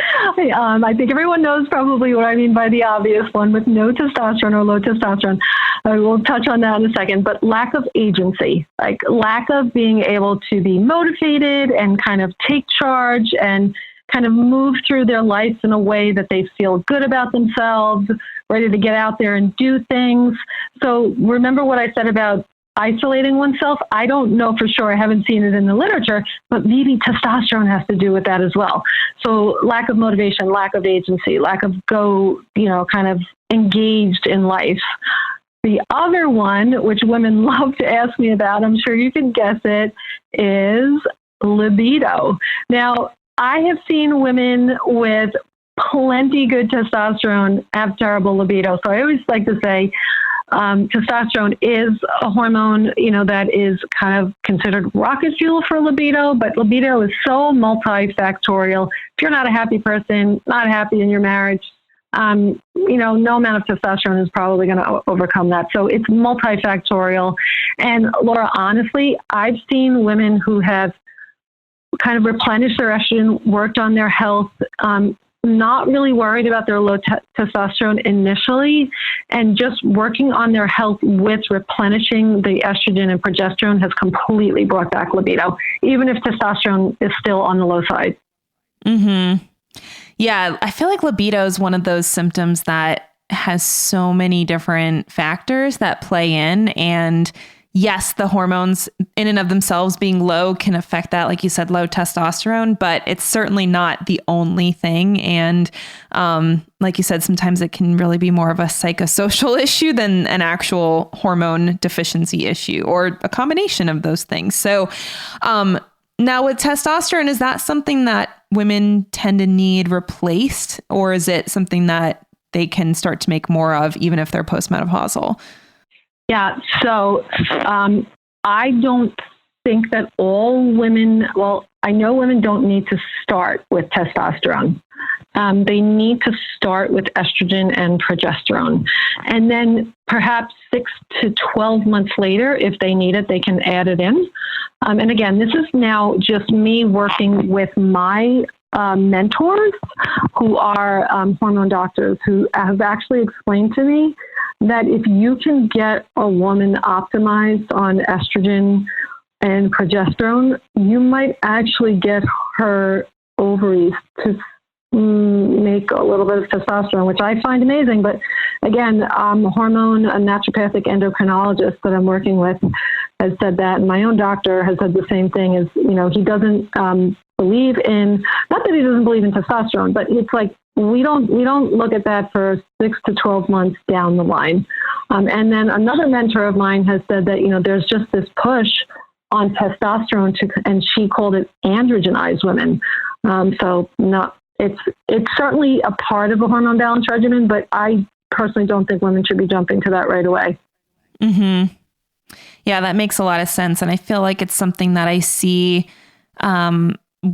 I think everyone knows probably what I mean by the obvious one with no testosterone or low testosterone. We'll touch on that in a second, but lack of agency, like lack of being able to be motivated and kind of take charge and kind of move through their life in a way that they feel good about themselves, ready to get out there and do things. So remember what I said about isolating oneself? I don't know for sure. I haven't seen it in the literature, but maybe testosterone has to do with that as well. So lack of motivation, lack of agency, lack of kind of engaged in life. The other one, which women love to ask me about, I'm sure you can guess it, is libido. Now, I have seen women with plenty good testosterone have terrible libido. So I always like to say, testosterone is a hormone, that is kind of considered rocket fuel for libido, but libido is so multifactorial. If you're not a happy person, not happy in your marriage, no amount of testosterone is probably going to overcome that. So it's multifactorial. And Laura, honestly, I've seen women who have kind of replenished their estrogen, worked on their health, not really worried about their low testosterone initially, and just working on their health with replenishing the estrogen and progesterone has completely brought back libido, even if testosterone is still on the low side. Mm-hmm. Yeah, I feel like libido is one of those symptoms that has so many different factors that play in. And yes, the hormones in and of themselves being low can affect that, like you said, low testosterone, but it's certainly not the only thing. And like you said, sometimes it can really be more of a psychosocial issue than an actual hormone deficiency issue, or a combination of those things. So now with testosterone, is that something that women tend to need replaced, or is it something that they can start to make more of even if they're postmenopausal? Yeah, so I don't think that all women, I know women don't need to start with testosterone. They need to start with estrogen and progesterone. And then perhaps 6 to 12 months later, if they need it, they can add it in. And again, this is now just me working with my mentors who are hormone doctors who have actually explained to me that if you can get a woman optimized on estrogen and progesterone, you might actually get her ovaries to make a little bit of testosterone, which I find amazing. But again, a naturopathic endocrinologist that I'm working with has said that, and my own doctor has said the same thing. Is he doesn't believe in, not that he doesn't believe in testosterone, but it's like we don't look at that for 6 to 12 months down the line. And then another mentor of mine has said that there's just this push on testosterone and she called it androgenized women. It's certainly a part of a hormone balance regimen, but I personally don't think women should be jumping to that right away. Mm-hmm. Yeah, that makes a lot of sense. And I feel like it's something that I see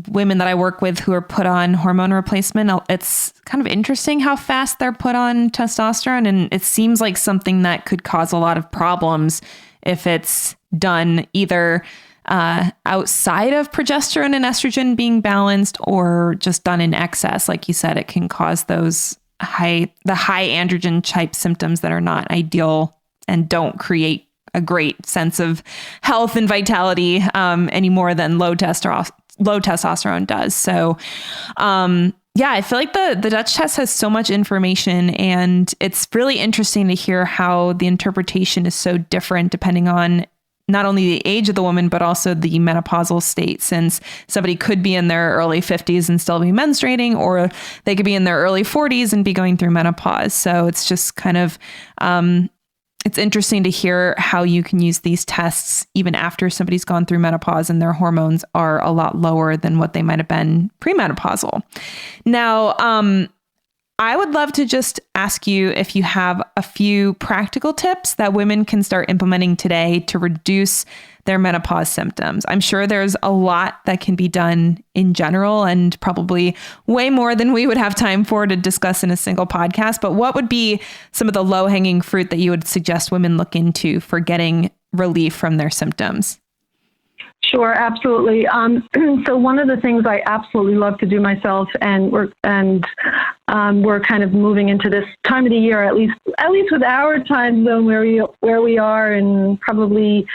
women that I work with who are put on hormone replacement. It's kind of interesting how fast they're put on testosterone. And it seems like something that could cause a lot of problems if it's done either outside of progesterone and estrogen being balanced, or just done in excess. Like you said, it can cause the high androgen type symptoms that are not ideal and don't create a great sense of health and vitality any more than low testosterone does. So, yeah, I feel like the Dutch test has so much information, and it's really interesting to hear how the interpretation is so different depending on not only the age of the woman, but also the menopausal state, since somebody could be in their early 50s and still be menstruating, or they could be in their early 40s and be going through menopause. So it's just kind of, it's interesting to hear how you can use these tests even after somebody's gone through menopause and their hormones are a lot lower than what they might have been premenopausal. Now, I would love to just ask you if you have a few practical tips that women can start implementing today to reduce their menopause symptoms. I'm sure there's a lot that can be done in general, and probably way more than we would have time for to discuss in a single podcast. But what would be some of the low-hanging fruit that you would suggest women look into for getting relief from their symptoms? Sure, absolutely. So one of the things I absolutely love to do myself, and we're kind of moving into this time of the year, at least with our time zone where we are, and probably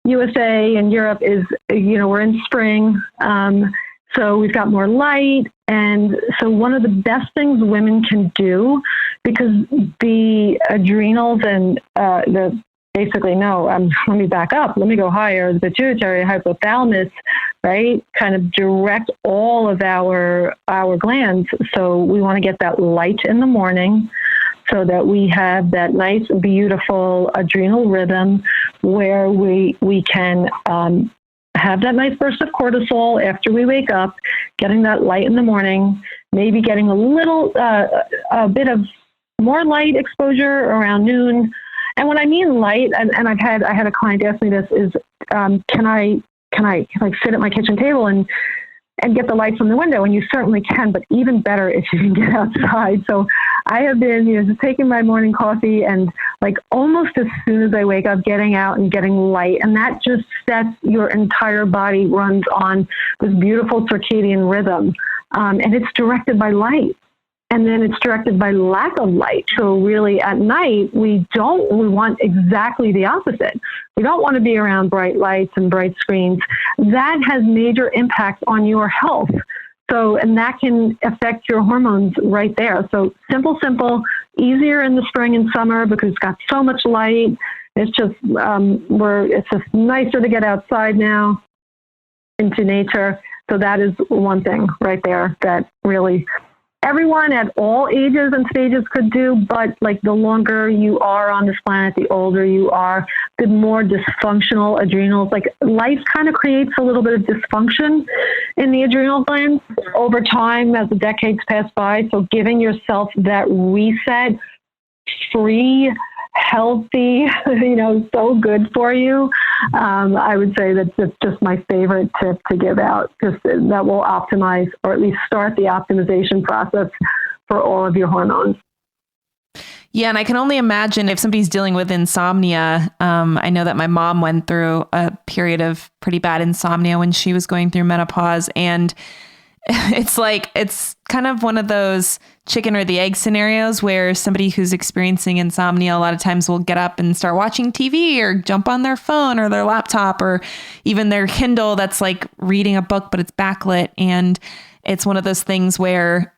USA and Europe is, we're in spring. So we've got more light. And so one of the best things women can do, because the adrenals and let me back up. Let me go higher. The pituitary, hypothalamus, right, kind of direct all of our glands. So we want to get that light in the morning so that we have that nice, beautiful adrenal rhythm where we can have that nice burst of cortisol after we wake up, getting that light in the morning, maybe getting a bit of more light exposure around noon. And when I mean light, and I had a client ask me this, is can I like sit at my kitchen table and get the light from the window? And you certainly can, but even better if you can get outside. So I have been, just taking my morning coffee and like almost as soon as I wake up, getting out and getting light. And that just sets your entire body, runs on this beautiful circadian rhythm. And it's directed by light. And then it's directed by lack of light. So really at night, we want exactly the opposite. We don't want to be around bright lights and bright screens. That has major impact on your health. So, and that can affect your hormones right there. So simple, easier in the spring and summer because it's got so much light. It's just, it's just nicer to get outside now into nature. So that is one thing right there that really everyone at all ages and stages could do, but like the longer you are on this planet, the older you are, the more dysfunctional adrenals, like life kind of creates a little bit of dysfunction in the adrenal glands over time as the decades pass by. So giving yourself that reset, free, healthy, so good for you. I would say that's just my favorite tip to give out, because that will optimize, or at least start the optimization process for all of your hormones. Yeah. And I can only imagine if somebody's dealing with insomnia. I know that my mom went through a period of pretty bad insomnia when she was going through menopause. And it's kind of one of those chicken or the egg scenarios where somebody who's experiencing insomnia a lot of times will get up and start watching TV or jump on their phone or their laptop or even their Kindle that's like reading a book, but it's backlit. And it's one of those things where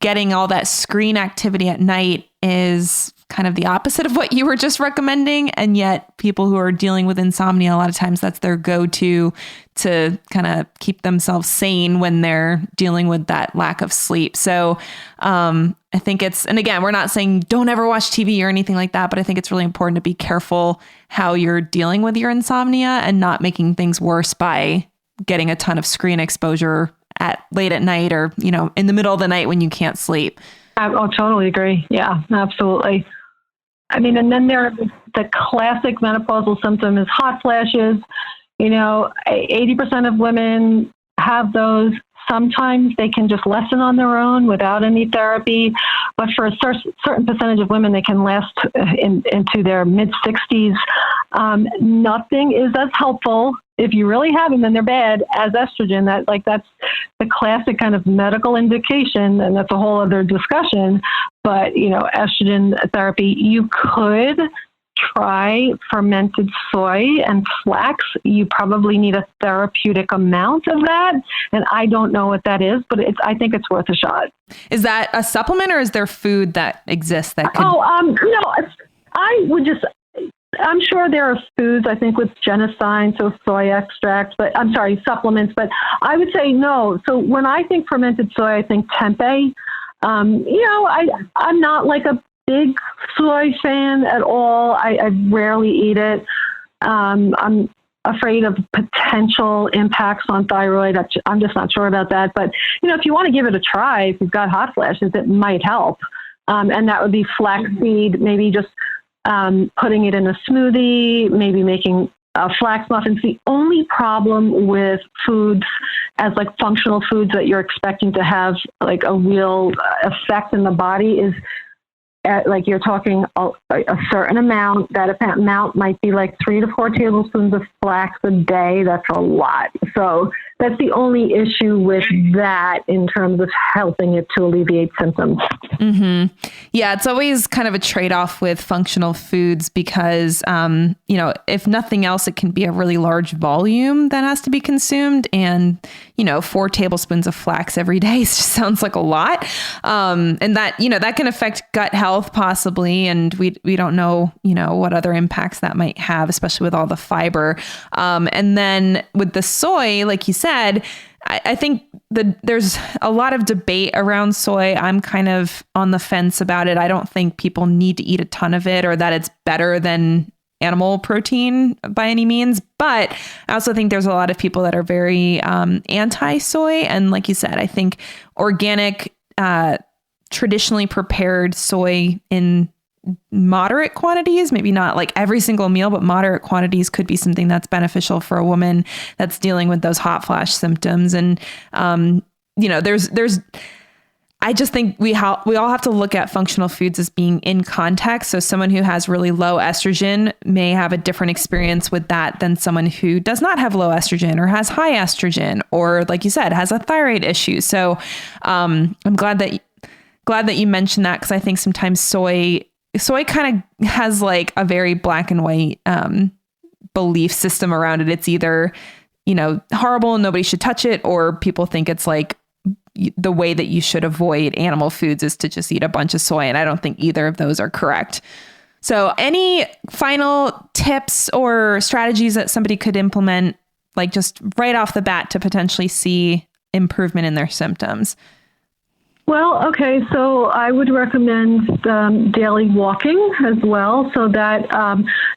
getting all that screen activity at night is kind of the opposite of what you were just recommending. And yet people who are dealing with insomnia, a lot of times that's their go-to to kind of keep themselves sane when they're dealing with that lack of sleep. So I think and again, we're not saying don't ever watch TV or anything like that, but I think it's really important to be careful how you're dealing with your insomnia and not making things worse by getting a ton of screen exposure late at night or, in the middle of the night when you can't sleep. I totally agree. Yeah, absolutely. I mean, and then the classic menopausal symptom is hot flashes. 80% of women have those. Sometimes they can just lessen on their own without any therapy. But for a certain percentage of women, they can last into their mid-60s. Nothing is as helpful, if you really have them and they're bad, as estrogen. That's the classic kind of medical indication, and that's a whole other discussion. But, estrogen therapy, you could try fermented soy and flax. You probably need a therapeutic amount of that. And I don't know what that is, but I think it's worth a shot. Is that a supplement or is there food that exists that could? I'm sure there are foods, I think, with genosine, so soy extracts, supplements, but I would say no. So when I think fermented soy, I think tempeh. I'm not like a big soy fan at all. I rarely eat it. I'm afraid of potential impacts on thyroid. I'm just not sure about that. But, if you want to give it a try, if you've got hot flashes, it might help. And that would be flaxseed, maybe just putting it in a smoothie, maybe making flax muffins. The only problem with foods as like functional foods that you're expecting to have like a real effect in the body is like you're talking a certain amount. That amount might be like 3 to 4 tablespoons of flax a day. That's a lot. So that's the only issue with that in terms of helping it to alleviate symptoms. Mm-hmm. Yeah, it's always kind of a trade-off with functional foods because, if nothing else, it can be a really large volume that has to be consumed. And, 4 tablespoons of flax every day just sounds like a lot. And that, that can affect gut health possibly. And we don't know, what other impacts that might have, especially with all the fiber. And then with the soy, like you said, I think there's a lot of debate around soy. I'm kind of on the fence about it. I don't think people need to eat a ton of it or that it's better than animal protein by any means. But I also think there's a lot of people that are very anti-soy. And like you said, I think organic, traditionally prepared soy in moderate quantities, maybe not like every single meal, but moderate quantities could be something that's beneficial for a woman that's dealing with those hot flash symptoms. And, I just think we all have to look at functional foods as being in context. So someone who has really low estrogen may have a different experience with that than someone who does not have low estrogen or has high estrogen, or like you said, has a thyroid issue. So, I'm glad that you mentioned that, because I think sometimes soy kind of has like a very black and white belief system around it. It's either, horrible and nobody should touch it, or people think it's like the way that you should avoid animal foods is to just eat a bunch of soy. And I don't think either of those are correct. So any final tips or strategies that somebody could implement, like just right off the bat, to potentially see improvement in their symptoms? Well, okay, so I would recommend daily walking as well, so that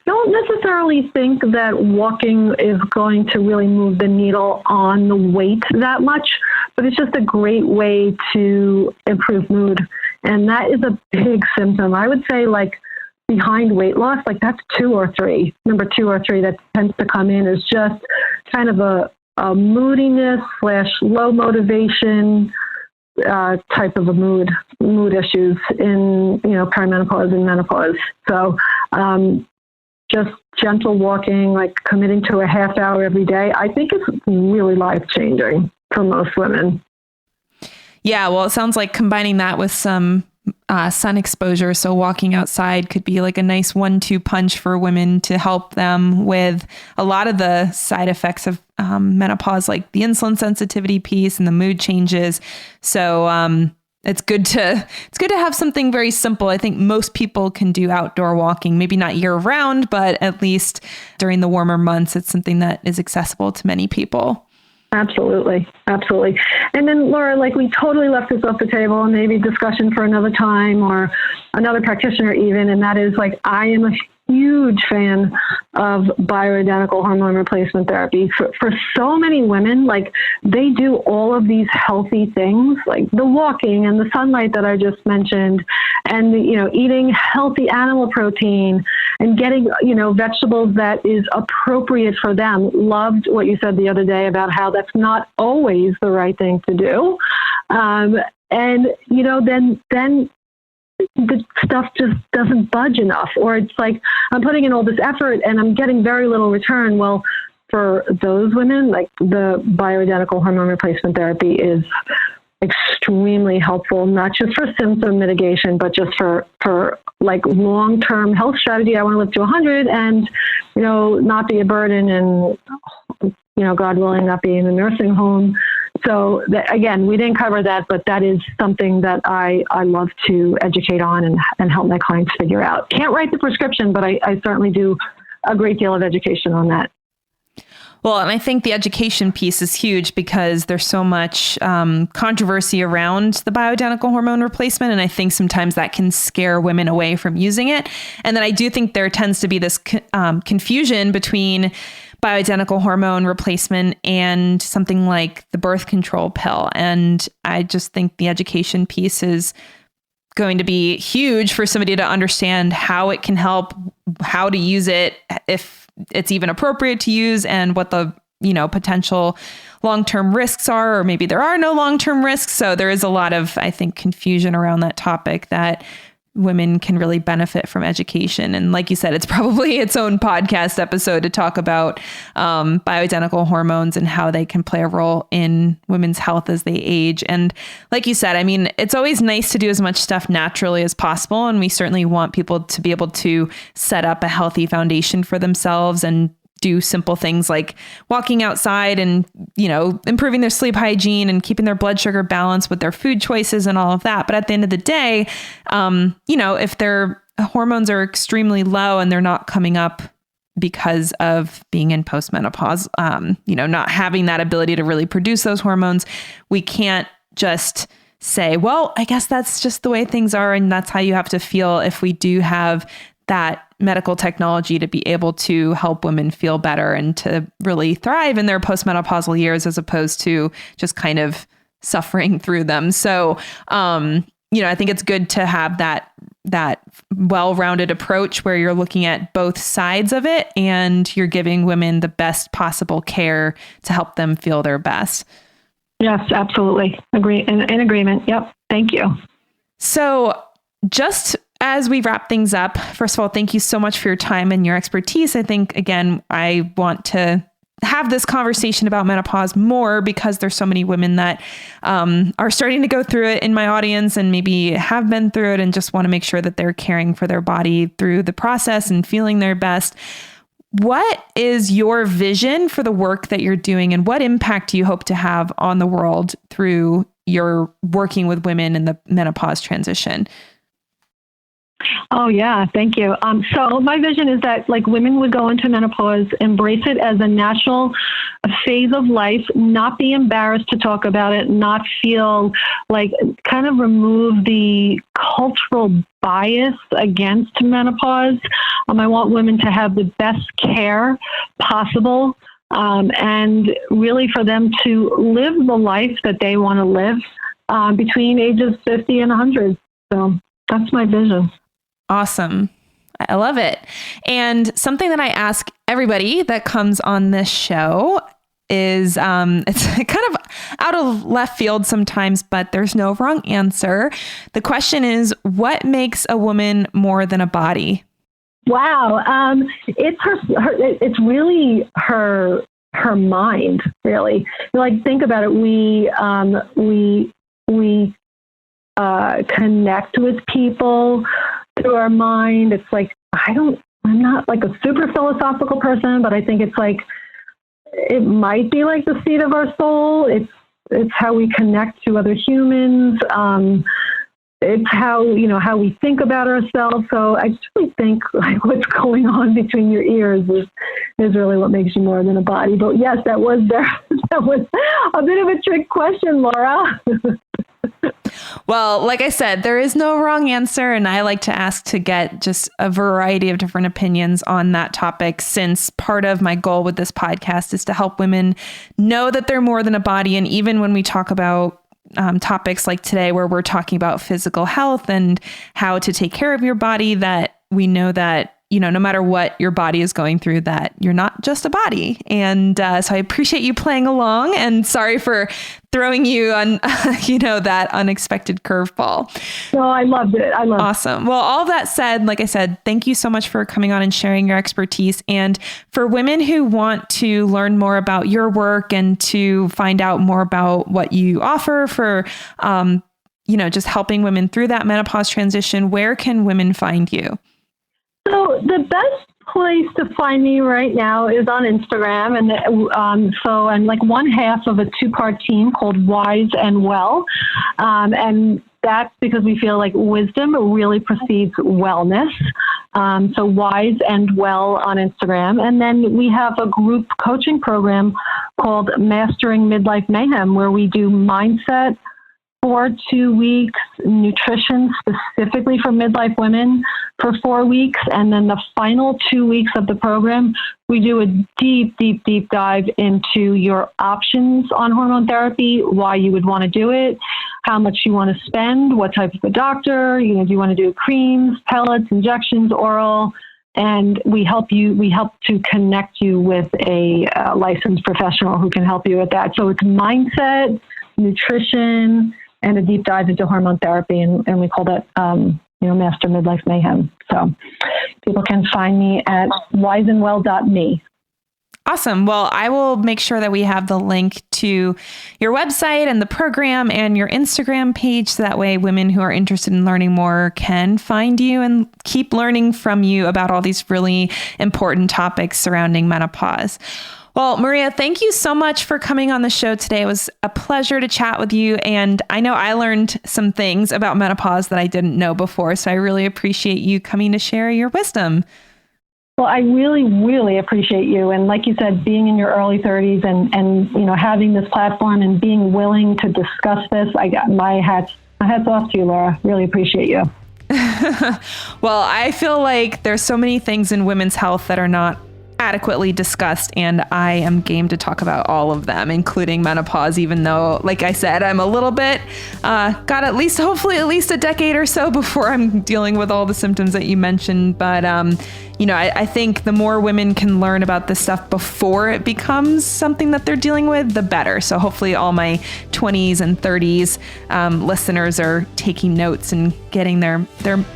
don't necessarily think that walking is going to really move the needle on the weight that much, but it's just a great way to improve mood. And that is a big symptom. I would say like behind weight loss, like that's 2 or 3. Number 2 or 3 that tends to come in is just kind of a moodiness / low motivation, type of a mood issues in, perimenopause and menopause. So, just gentle walking, like committing to a half hour every day, I think it's really life-changing for most women. Yeah. Well, it sounds like combining that with some sun exposure. So walking outside could be like a nice 1-2 punch for women to help them with a lot of the side effects of menopause, like the insulin sensitivity piece and the mood changes. So it's good to have something very simple. I think most people can do outdoor walking, maybe not year round, but at least during the warmer months, it's something that is accessible to many people. Absolutely. Absolutely. And then, Laura, like we totally left this off the table, and maybe discussion for another time or another practitioner even. And that is like, I am a huge fan of bioidentical hormone replacement therapy for so many women. Like they do all of these healthy things, like the walking and the sunlight that I just mentioned, and the, eating healthy animal protein and getting, vegetables that is appropriate for them. Loved what you said the other day about how that's not always the right thing to do. And, then the stuff just doesn't budge enough, or it's like I'm putting in all this effort and I'm getting very little return. Well, for those women, like the bioidentical hormone replacement therapy is extremely helpful, not just for symptom mitigation, but just for like long-term health strategy. I want to live to 100 and, not be a burden and, God willing, not be in a nursing home. So again, we didn't cover that, but that is something that I love to educate on and help my clients figure out. Can't write the prescription, but I certainly do a great deal of education on that. Well, and I think the education piece is huge because there's so much controversy around the bioidentical hormone replacement. And I think sometimes that can scare women away from using it. And then I do think there tends to be this confusion between bioidentical hormone replacement and something like the birth control pill. And I just think the education piece is going to be huge for somebody to understand how it can help, how to use it, if it's even appropriate to use, and what the, potential long-term risks are, or maybe there are no long-term risks. So there is a lot of, I think, confusion around that topic that women can really benefit from education. And like you said, it's probably its own podcast episode to talk about bioidentical hormones and how they can play a role in women's health as they age. And like you said, I mean, it's always nice to do as much stuff naturally as possible. And we certainly want people to be able to set up a healthy foundation for themselves and do simple things like walking outside and, improving their sleep hygiene and keeping their blood sugar balanced with their food choices and all of that. But at the end of the day, if their hormones are extremely low and they're not coming up because of being in postmenopause, not having that ability to really produce those hormones, we can't just say, well, I guess that's just the way things are. And that's how you have to feel if we do have that medical technology to be able to help women feel better and to really thrive in their postmenopausal years, as opposed to just kind of suffering through them. So, I think it's good to have that well-rounded approach where you're looking at both sides of it and you're giving women the best possible care to help them feel their best. Yes, absolutely. Agree. In agreement. Yep. Thank you. So just as we wrap things up, first of all, thank you so much for your time and your expertise. I think, again, I want to have this conversation about menopause more because there's so many women that are starting to go through it in my audience and maybe have been through it and just want to make sure that they're caring for their body through the process and feeling their best. What is your vision for the work that you're doing, and what impact do you hope to have on the world through your working with women in the menopause transition? Oh, yeah. Thank you. So my vision is that women would go into menopause, embrace it as a natural phase of life, not be embarrassed to talk about it, not feel kind of remove the cultural bias against menopause. I want women to have the best care possible, and really for them to live the life that they want to live between ages 50 and 100. So that's my vision. Awesome. I love it. And something that I ask everybody that comes on this show is, it's kind of out of left field sometimes, but there's no wrong answer. The question is, what makes a woman more than a body? Wow. It's it's really her mind, really. Think about it. We connect with people through our mind. It's I'm not a super philosophical person, but I think it's it might be the seat of our soul. It's how we connect to other humans. It's how we think about ourselves. So I just really think what's going on between your ears is really what makes you more than a body. But yes, that was a bit of a trick question, Laura. Well, like I said, there is no wrong answer. And I like to ask to get just a variety of different opinions on that topic, since part of my goal with this podcast is to help women know that they're more than a body. And even when we talk about topics like today, where we're talking about physical health and how to take care of your body, that we know that, no matter what your body is going through, that you're not just a body. And so I appreciate you playing along, and sorry for throwing you on, that unexpected curveball. No, I loved it. Awesome. Well, all that said, like I said, thank you so much for coming on and sharing your expertise. And for women who want to learn more about your work and to find out more about what you offer for, just helping women through that menopause transition, where can women find you? So the best place to find me right now is on Instagram. And so I'm one half of a two-part team called Wise and Well. And that's because we feel like wisdom really precedes wellness. So Wise and Well on Instagram. And then we have a group coaching program called Mastering Midlife Mayhem, where we do mindset for 2 weeks, nutrition specifically for midlife women for 4 weeks. And then the final 2 weeks of the program, we do a deep, deep, deep dive into your options on hormone therapy, why you would want to do it, how much you want to spend, what type of a doctor, do you want to do creams, pellets, injections, oral, and we help to connect you with a licensed professional who can help you with that. So it's mindset, nutrition, and a deep dive into hormone therapy, and we call that Master Midlife Mayhem. So people can find me at wiseandwell.me. Awesome. Well, I will make sure that we have the link to your website and the program and your Instagram page. So that way women who are interested in learning more can find you and keep learning from you about all these really important topics surrounding menopause. Well, Maria, thank you so much for coming on the show today. It was a pleasure to chat with you. And I know I learned some things about menopause that I didn't know before. So I really appreciate you coming to share your wisdom. Well, I really, really appreciate you. And like you said, being in your early 30s and having this platform and being willing to discuss this, I got my hats off to you, Laura. Really appreciate you. Well, I feel like there's so many things in women's health that are not adequately discussed, and I am game to talk about all of them, including menopause, even though, like I said, I'm a little bit, got hopefully at least a decade or so before I'm dealing with all the symptoms that you mentioned. But, I think the more women can learn about this stuff before it becomes something that they're dealing with, the better. So hopefully all my 20s and 30s listeners are taking notes and getting their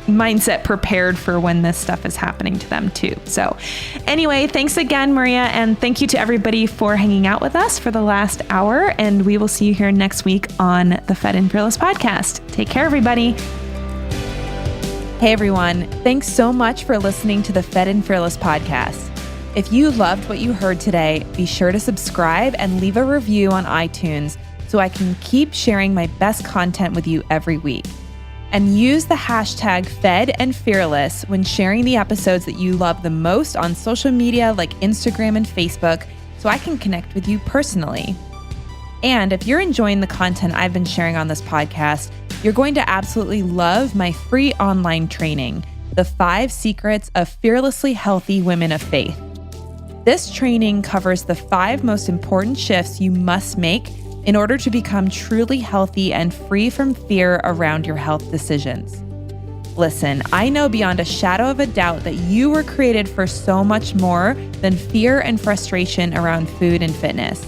mindset prepared for when this stuff is happening to them too. So anyway, thanks again, Maria. And thank you to everybody for hanging out with us for the last hour. And we will see you here next week on the Fed and Fearless podcast. Take care, everybody. Hey everyone, thanks so much for listening to the Fed and Fearless podcast. If you loved what you heard today, be sure to subscribe and leave a review on iTunes so I can keep sharing my best content with you every week. And use the hashtag Fed and Fearless when sharing the episodes that you love the most on social media like Instagram and Facebook so I can connect with you personally. And if you're enjoying the content I've been sharing on this podcast, you're going to absolutely love my free online training, The 5 Secrets of Fearlessly Healthy Women of Faith. This training covers the 5 most important shifts you must make in order to become truly healthy and free from fear around your health decisions. Listen, I know beyond a shadow of a doubt that you were created for so much more than fear and frustration around food and fitness.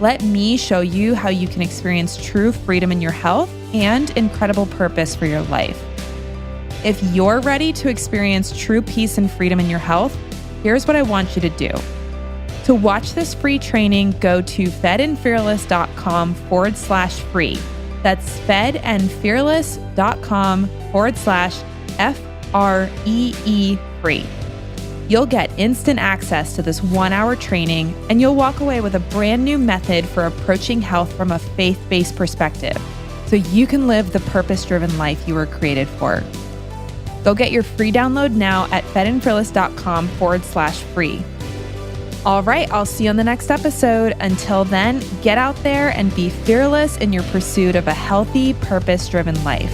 Let me show you how you can experience true freedom in your health and incredible purpose for your life. If you're ready to experience true peace and freedom in your health, here's what I want you to do. To watch this free training, go to fedandfearless.com/free. That's fedandfearless.com/FREE free. You'll get instant access to this 1-hour training, and you'll walk away with a brand new method for approaching health from a faith-based perspective, so you can live the purpose-driven life you were created for. Go get your free download now at fedandfearless.com/free. All right, I'll see you on the next episode. Until then, get out there and be fearless in your pursuit of a healthy, purpose-driven life.